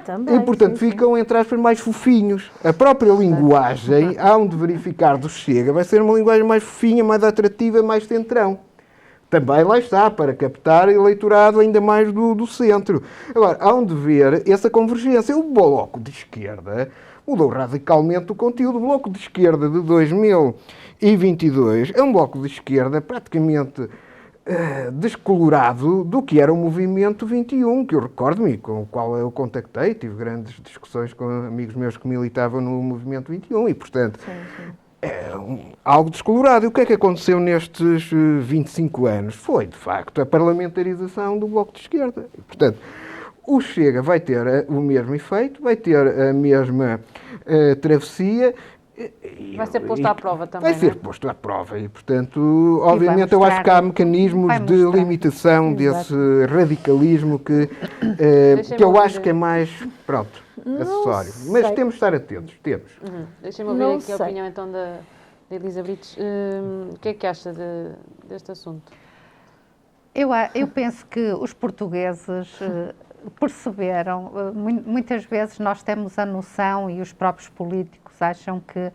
Também. E, portanto, ficam, entre aspas, mais fofinhos. A própria linguagem, há de verificar do Chega, vai ser uma linguagem mais fofinha, mais atrativa, mais centrão. Também lá está, para captar eleitorado ainda mais do centro. Agora, há de ver essa convergência. O Bloco de Esquerda mudou radicalmente o conteúdo. O Bloco de Esquerda de 2022 é um Bloco de Esquerda praticamente descolorado do que era o Movimento 21, que eu recordo-me, com o qual eu contactei, tive grandes discussões com amigos meus que militavam no Movimento 21 e, portanto, é algo descolorado. E o que é que aconteceu nestes 25 anos? Foi, de facto, a parlamentarização do Bloco de Esquerda. E, portanto, o Chega vai ter o mesmo efeito, vai ter a mesma travessia. Vai ser posto à prova também. Vai ser posto à prova e, portanto, obviamente eu acho que há mecanismos de limitação desse radicalismo que eu acho que é mais, pronto, acessório. Mas temos de estar atentos, temos. Deixem-me ouvir aqui a opinião então da Elisa Brites. O que é que acha deste assunto? Eu penso que os portugueses perceberam, muitas vezes nós temos a noção e os próprios políticos acham que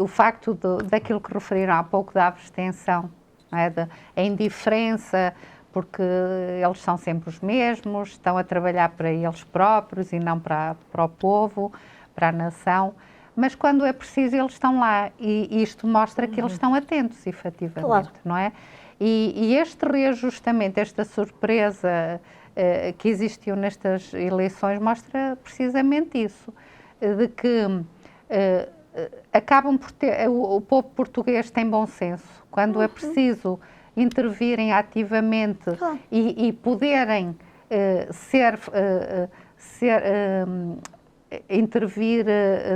o facto daquilo que referiram há pouco da abstenção, não é? A indiferença, porque eles são sempre os mesmos, estão a trabalhar para eles próprios e não para o povo, para a nação, mas quando é preciso eles estão lá e isto mostra que eles estão atentos, efetivamente, não é? E este reajustamento, esta surpresa que existiu nestas eleições mostra precisamente isso, de que acabam por ter, o povo português tem bom senso, quando é preciso intervirem ativamente e poderem intervir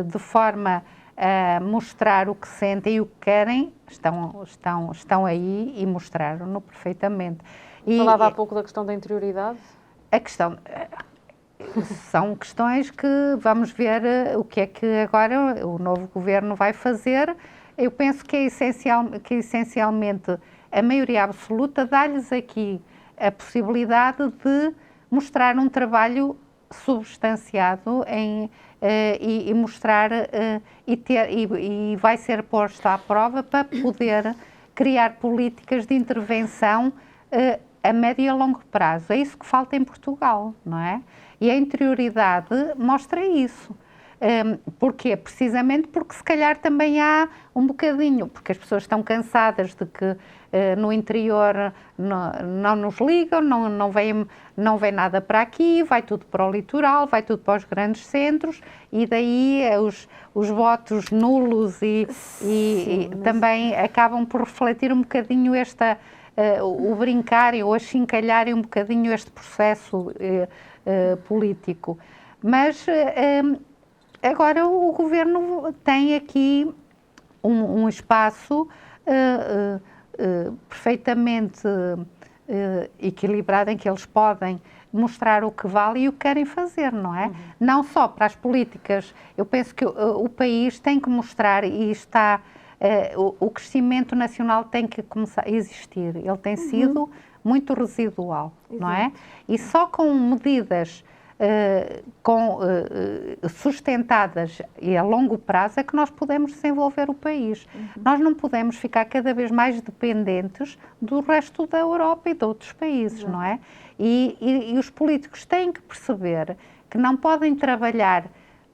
de forma a mostrar o que sentem e o que querem, estão aí e mostraram-no perfeitamente. Falava há pouco da questão da interioridade. A questão... são questões que vamos ver o que é que agora o novo governo vai fazer. Eu penso que essencialmente a maioria absoluta dá-lhes aqui a possibilidade de mostrar um trabalho substanciado e mostrar e vai ser posto à prova para poder criar políticas de intervenção a médio e a longo prazo. É isso que falta em Portugal, não é? E a interioridade mostra isso. Porquê? Precisamente porque se calhar também há um bocadinho, porque as pessoas estão cansadas de que no interior não nos ligam, não vem nada para aqui, vai tudo para o litoral, vai tudo para os grandes centros e daí os votos nulos e também acabam por refletir um bocadinho o brincarem ou achincalharem um bocadinho este processo político. Mas agora o governo tem aqui um espaço perfeitamente equilibrado em que eles podem mostrar o que vale e o que querem fazer, não é? Não só para as políticas. Eu penso que o país tem que mostrar e está... o crescimento nacional tem que começar a existir. Ele tem sido muito residual, não é? E só com medidas sustentadas e a longo prazo é que nós podemos desenvolver o país. Nós não podemos ficar cada vez mais dependentes do resto da Europa e de outros países, não é? E os políticos têm que perceber que não podem trabalhar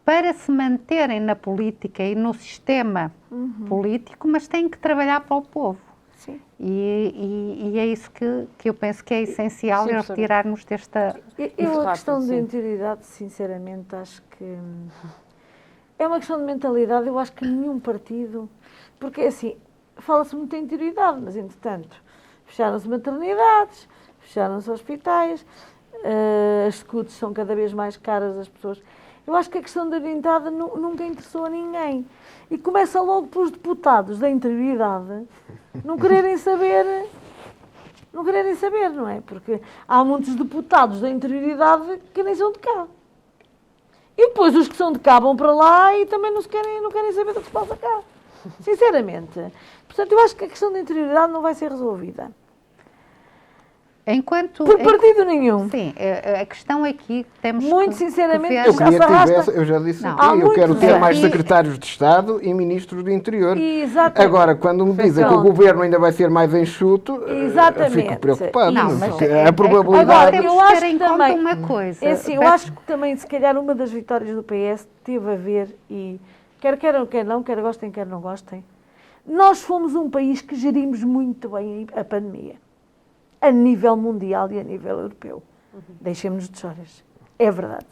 para se manterem na política e no sistema político, mas têm que trabalhar para o povo. Sim. E é isso que eu penso que é essencial, Sim, retirarmos desta... Eu a questão sim. de interioridade, sinceramente, acho que é uma questão de mentalidade. Eu acho que nenhum partido... Porque, assim, fala-se muito em interioridade, mas, entretanto, fecharam-se maternidades, fecharam-se hospitais, as escutas são cada vez mais caras às pessoas. Eu acho que a questão da interioridade nunca interessou a ninguém. E começa logo pelos deputados da interioridade não quererem saber, não é? Porque há muitos deputados da interioridade que nem são de cá. E depois os que são de cá vão para lá e também não querem saber do que se passa cá. Sinceramente. Portanto, eu acho que a questão da interioridade não vai ser resolvida. Por partido nenhum. Sim, a questão aqui temos muito que sinceramente, ver... Eu queria que tivesse, eu já disse aqui, eu quero ter mais secretários de Estado e ministros do interior. Exatamente. Agora, quando me dizem que o governo ainda vai ser mais enxuto, fico preocupado. Não, mas a probabilidade... Agora, eu acho que também uma coisa. É assim, eu acho que também, se calhar, uma das vitórias do PS teve a ver, e quer gostem, quer não gostem, nós fomos um país que gerimos muito bem a pandemia. A nível mundial e a nível europeu. Deixemos-nos de histórias. É verdade.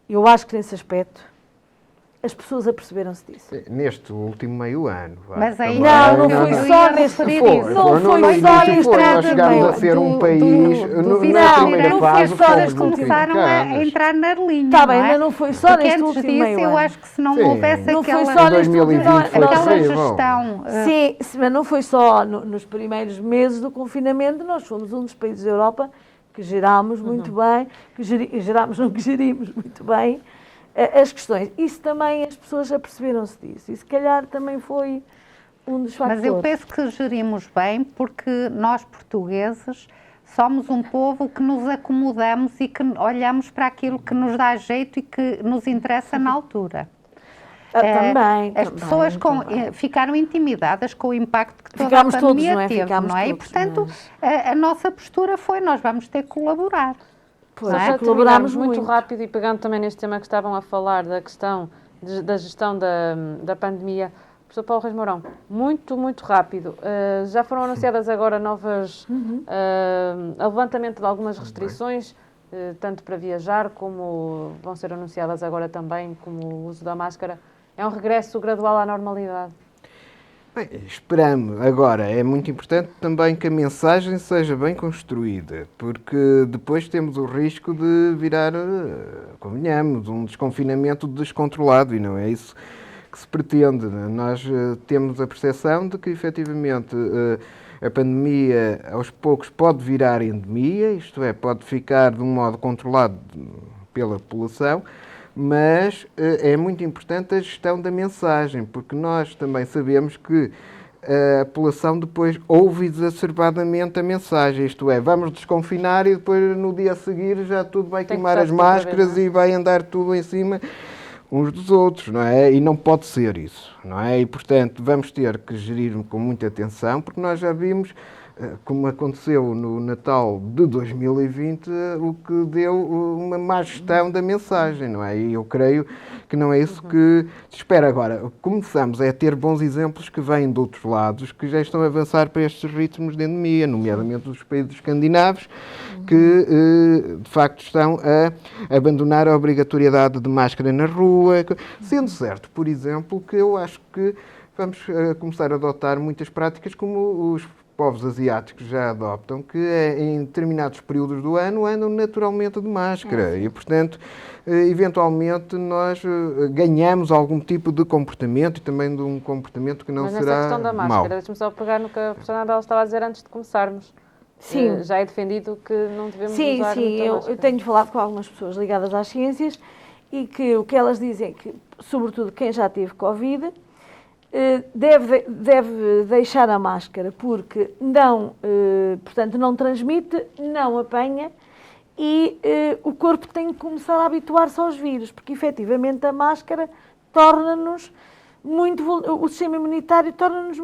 Eu acho que nesse aspecto as pessoas aperceberam-se disso. Neste último meio ano. Mas aí não foi só neste período. Não foi só neste Nós chegámos a ser um país, na primeira fase, as começaram a entrar na linha. Está bem, mas não foi só neste último meio ano. Eu acho que se não houvesse aquela gestão... Sim, mas não foi só nos primeiros meses do confinamento, nós fomos um dos países da Europa que gerámos muito bem, que gerimos muito bem as questões. Isso também, as pessoas aperceberam-se disso. E se calhar também foi um dos fatores. Mas eu penso que gerimos bem porque nós, portugueses, somos um povo que nos acomodamos e que olhamos para aquilo que nos dá jeito e que nos interessa na altura. As pessoas ficaram intimidadas com o impacto que toda a pandemia teve, não é? E, portanto, a nossa postura foi, nós vamos ter que colaborar. Pois, colaborámos muito rápido e pegando também neste tema que estavam a falar da questão da gestão da pandemia. Professor Paulo Reis Mourão, muito rápido. Já foram anunciadas agora novas, levantamento de algumas restrições, tanto para viajar como vão ser anunciadas agora também como o uso da máscara. É um regresso gradual à normalidade. Bem, esperamos. Agora, é muito importante também que a mensagem seja bem construída, porque depois temos o risco de virar, convenhamos, um desconfinamento descontrolado, e não é isso que se pretende. Nós temos a percepção de que, efetivamente, a pandemia aos poucos pode virar endemia, isto é, pode ficar de um modo controlado pela população, mas é muito importante a gestão da mensagem, porque nós também sabemos que a população depois ouve exacerbadamente a mensagem, isto é, vamos desconfinar e depois no dia a seguir já tudo vai queimar as máscaras e vai andar tudo em cima uns dos outros, não é? E não pode ser isso, não é? E, portanto, vamos ter que gerir com muita atenção, porque nós já vimos, como aconteceu no Natal de 2020, o que deu uma má gestão da mensagem, não é? E eu creio que não é isso que se espera. Agora, começamos a ter bons exemplos que vêm de outros lados, que já estão a avançar para estes ritmos de endemia, nomeadamente os países escandinavos, que de facto estão a abandonar a obrigatoriedade de máscara na rua, sendo certo, por exemplo, que eu acho que vamos começar a adotar muitas práticas como os povos asiáticos já adoptam, que em determinados períodos do ano andam naturalmente de máscara e, portanto, eventualmente nós ganhamos algum tipo de comportamento e também de um comportamento que não Mas será nessa questão da mau. máscara, deixa-me só pegar no que a professora Anabela estava a dizer antes de começarmos. Sim. Já é defendido que não devemos Sim, usar sim, muita eu máscara. tenho falado com algumas pessoas ligadas às ciências e que o que elas dizem é que, sobretudo quem já teve Covid, deve deixar a máscara porque não, portanto, não transmite, não apanha e o corpo tem que começar a habituar-se aos vírus, porque efetivamente a máscara torna-nos o sistema imunitário torna-nos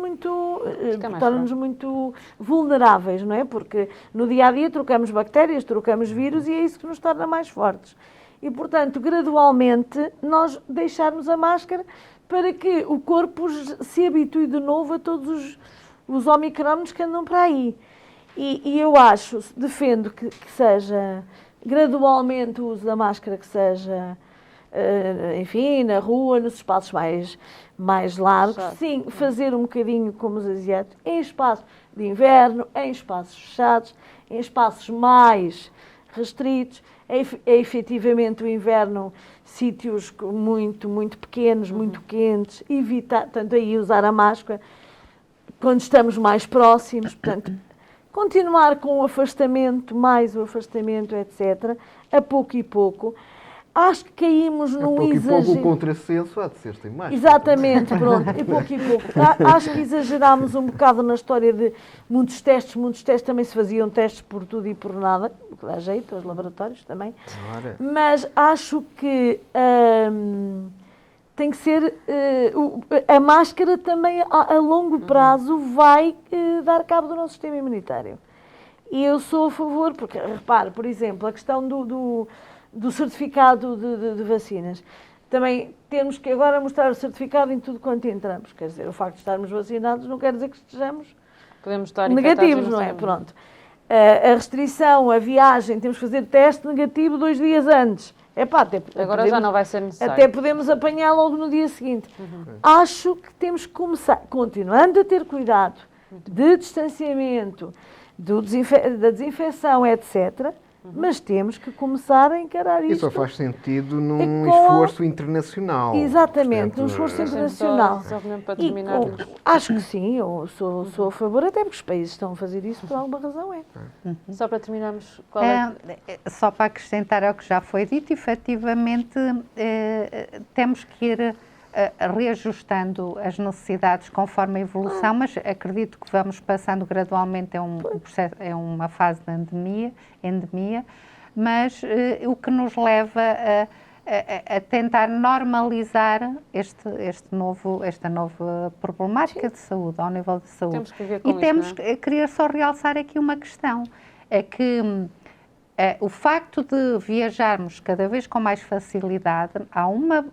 muito vulneráveis, não é? Porque no dia a dia trocamos bactérias, trocamos vírus e é isso que nos torna mais fortes. E, portanto, gradualmente, nós deixarmos a máscara para que o corpo se habitue de novo a todos os omicrones que andam para aí. E eu defendo que seja gradualmente o uso da máscara, que seja, enfim, na rua, nos espaços mais largos. Sim, fazer um bocadinho como os asiáticos, em espaços de inverno, em espaços fechados, em espaços mais restritos. É efetivamente o inverno, sítios muito, muito pequenos, muito quentes, evitar, portanto, aí usar a máscara quando estamos mais próximos, portanto, continuar com o afastamento, mais o afastamento, etc., a pouco e pouco. Acho que caímos num pouco exagero. E pouco o contrassenso há de ser sem máscara. Exatamente, pronto, e pouco e pouco. Acho que exagerámos um bocado na história de muitos testes também se faziam testes por tudo e por nada, que dá jeito, aos laboratórios também. Ora. Mas acho que tem que ser, a máscara também a longo prazo vai dar cabo do nosso sistema imunitário. E eu sou a favor, porque repare, por exemplo, a questão do certificado de vacinas. Também temos que agora mostrar o certificado em tudo quanto entramos. Quer dizer, o facto de estarmos vacinados não quer dizer que estejamos Podemos estar negativos, não é? Pronto. A restrição, a viagem, temos que fazer teste negativo 2 dias antes. Agora já não vai ser necessário. Até podemos apanhar logo no dia seguinte. Acho que temos que começar, continuando a ter cuidado de distanciamento, da desinfecção, etc., mas temos que começar a encarar isto. Isso só faz sentido num esforço internacional. Exatamente, num esforço internacional. Só mesmo para terminar. Acho que sim, eu sou a favor, até porque os países estão a fazer isso por alguma razão. Só para terminarmos, qual é? Só para acrescentar ao que já foi dito, efetivamente temos que ir reajustando as necessidades conforme a evolução, mas acredito que vamos passando gradualmente é uma fase de endemia, mas o que nos leva a tentar normalizar esta nova problemática de saúde, ao nível de saúde. Temos que ver com Queria só realçar aqui uma questão, é que o facto de viajarmos cada vez com mais facilidade, há uma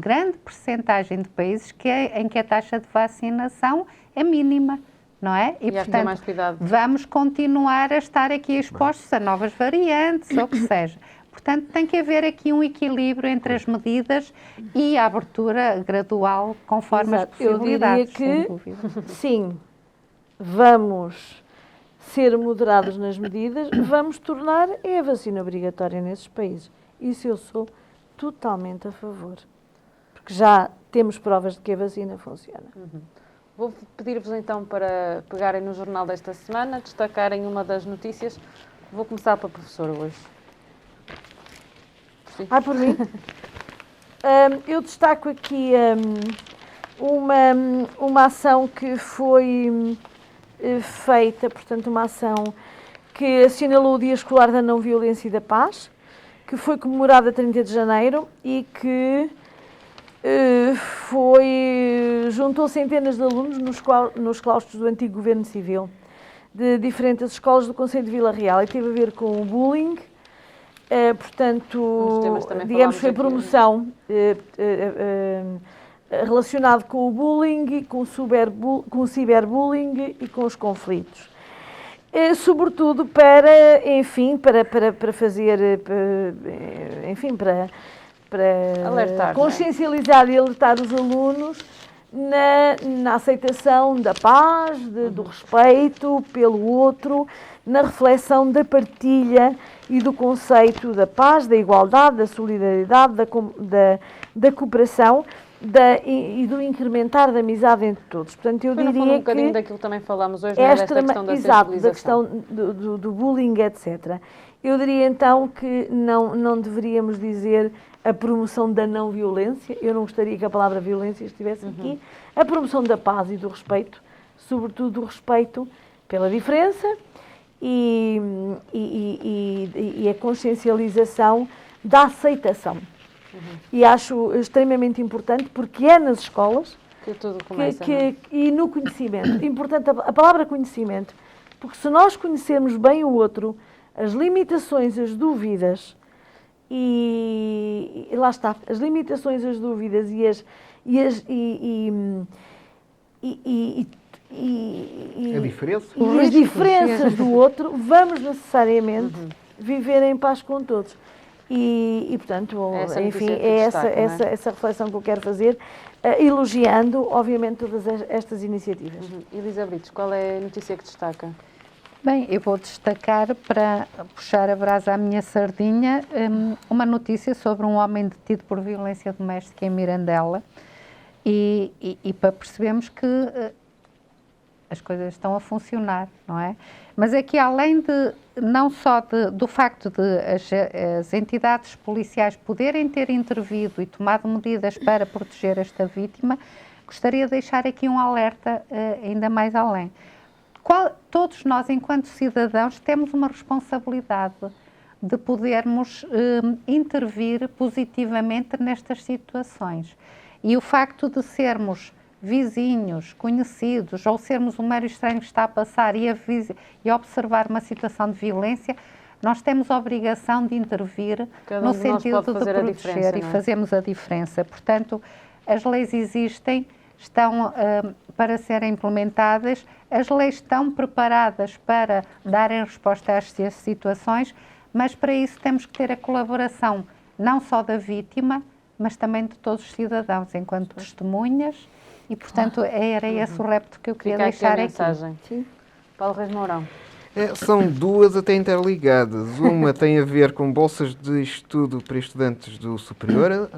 grande percentagem de países em que a taxa de vacinação é mínima, não é? E portanto, mais cuidado. Vamos continuar a estar aqui expostos a novas variantes, ou o que seja. Portanto, tem que haver aqui um equilíbrio entre as medidas e a abertura gradual conforme as possibilidades. Eu diria que, sim, vamos ser moderados nas medidas, vamos tornar a vacina obrigatória nesses países. Isso eu sou totalmente a favor. Porque já temos provas de que a vacina funciona. Vou pedir-vos então para pegarem no jornal desta semana, destacarem uma das notícias. Vou começar pela professora hoje. Sim. Por mim? Eu destaco aqui uma ação que foi feita, portanto, uma ação que assinalou o Dia Escolar da Não Violência e da Paz, que foi comemorada a 30 de janeiro e que juntou centenas de alunos nos claustros do antigo Governo Civil de diferentes escolas do Concelho de Vila Real, e teve a ver com o bullying, portanto, digamos, foi promoção relacionado com o bullying, com o ciberbullying e com os conflitos. Sobretudo para, enfim, para fazer, enfim, para alertar, consciencializar e alertar os alunos na aceitação da paz, do respeito pelo outro, na reflexão da partilha e do conceito da paz, da igualdade, da solidariedade, da cooperação e do incrementar da amizade entre todos. Portanto, eu diria um bocadinho que daquilo que também falámos hoje, desta questão da exato, da questão do bullying, etc. Eu diria então que não deveríamos dizer a promoção da não violência, eu não gostaria que a palavra violência estivesse aqui, a promoção da paz e do respeito, sobretudo do respeito pela diferença e a consciencialização da aceitação. E acho extremamente importante, porque é nas escolas que tudo começa, e no conhecimento. Importante a palavra conhecimento, porque se nós conhecermos bem o outro, as limitações, as dúvidas, e lá está, as limitações, as dúvidas e as diferenças do outro, vamos necessariamente viver em paz com todos. E portanto, enfim, é essa reflexão que eu quero fazer, elogiando, obviamente, todas estas iniciativas. Elisa Brites, qual é a notícia que destaca? Bem, eu vou destacar, para puxar a brasa à minha sardinha, uma notícia sobre um homem detido por violência doméstica em Mirandela e para percebermos que as coisas estão a funcionar, não é? Mas é que além não só do facto de as entidades policiais poderem ter intervido e tomado medidas para proteger esta vítima, gostaria de deixar aqui um alerta ainda mais além. Todos nós, enquanto cidadãos, temos uma responsabilidade de podermos intervir positivamente nestas situações. E o facto de sermos vizinhos, conhecidos, ou sermos um mero estranho que está a passar e observar uma situação de violência, nós temos a obrigação de intervir no sentido de proteger e fazemos a diferença. Portanto, as leis existem, estão para serem implementadas, as leis estão preparadas para darem resposta a estas situações, mas para isso temos que ter a colaboração não só da vítima, mas também de todos os cidadãos, enquanto testemunhas, e portanto era esse o repto que eu queria deixar aqui. Sim. Paulo Reis Mourão. São duas até interligadas. Uma tem a ver com bolsas de estudo para estudantes do superior,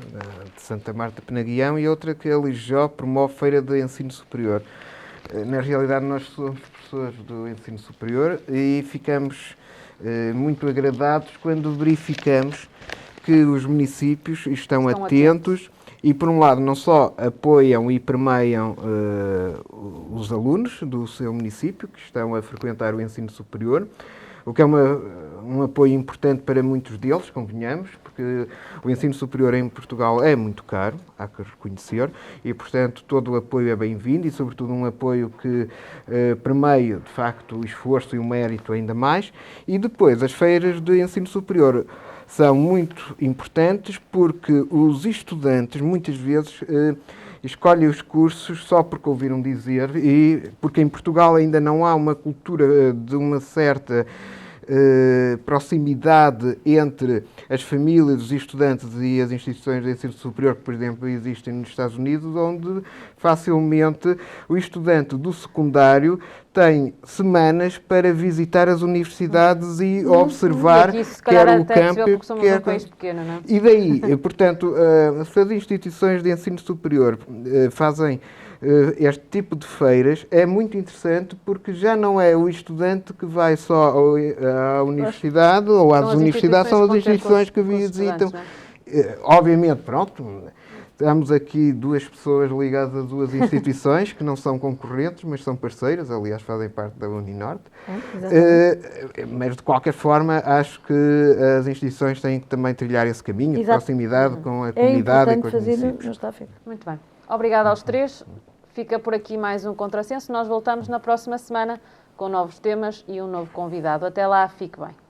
de Santa Marta Penaguião, e outra que a LIJO promove Feira de Ensino Superior. Na realidade, nós somos professores do ensino superior e ficamos muito agradados quando verificamos que os municípios estão atentos e, por um lado, não só apoiam e permeiam os alunos do seu município que estão a frequentar o ensino superior, o que é um apoio importante para muitos deles, convenhamos, porque o ensino superior em Portugal é muito caro, há que reconhecer, e, portanto, todo o apoio é bem-vindo e, sobretudo, um apoio que permeia, de facto, o esforço e o mérito ainda mais. E depois, as feiras de ensino superior são muito importantes porque os estudantes, muitas vezes, escolhem os cursos só porque ouviram dizer e porque em Portugal ainda não há uma cultura de uma certa proximidade entre as famílias dos estudantes e as instituições de ensino superior que, por exemplo, existem nos Estados Unidos, onde facilmente o estudante do secundário tem semanas para visitar as universidades e observar quer o campo, quer... Pequeno, não é? E daí, portanto, se as instituições de ensino superior fazem este tipo de feiras é muito interessante porque já não é o estudante que vai só à universidade ou às universidades, são as instituições que visitam. Obviamente, pronto, estamos aqui duas pessoas ligadas a duas instituições que não são concorrentes, mas são parceiras, aliás, fazem parte da Uninorte. Mas, de qualquer forma, acho que as instituições têm que também trilhar esse caminho, de proximidade com a comunidade e com os municípios. Muito bem. Obrigada aos três. Fica por aqui mais um Contrassenso. Nós voltamos na próxima semana com novos temas e um novo convidado. Até lá, fique bem.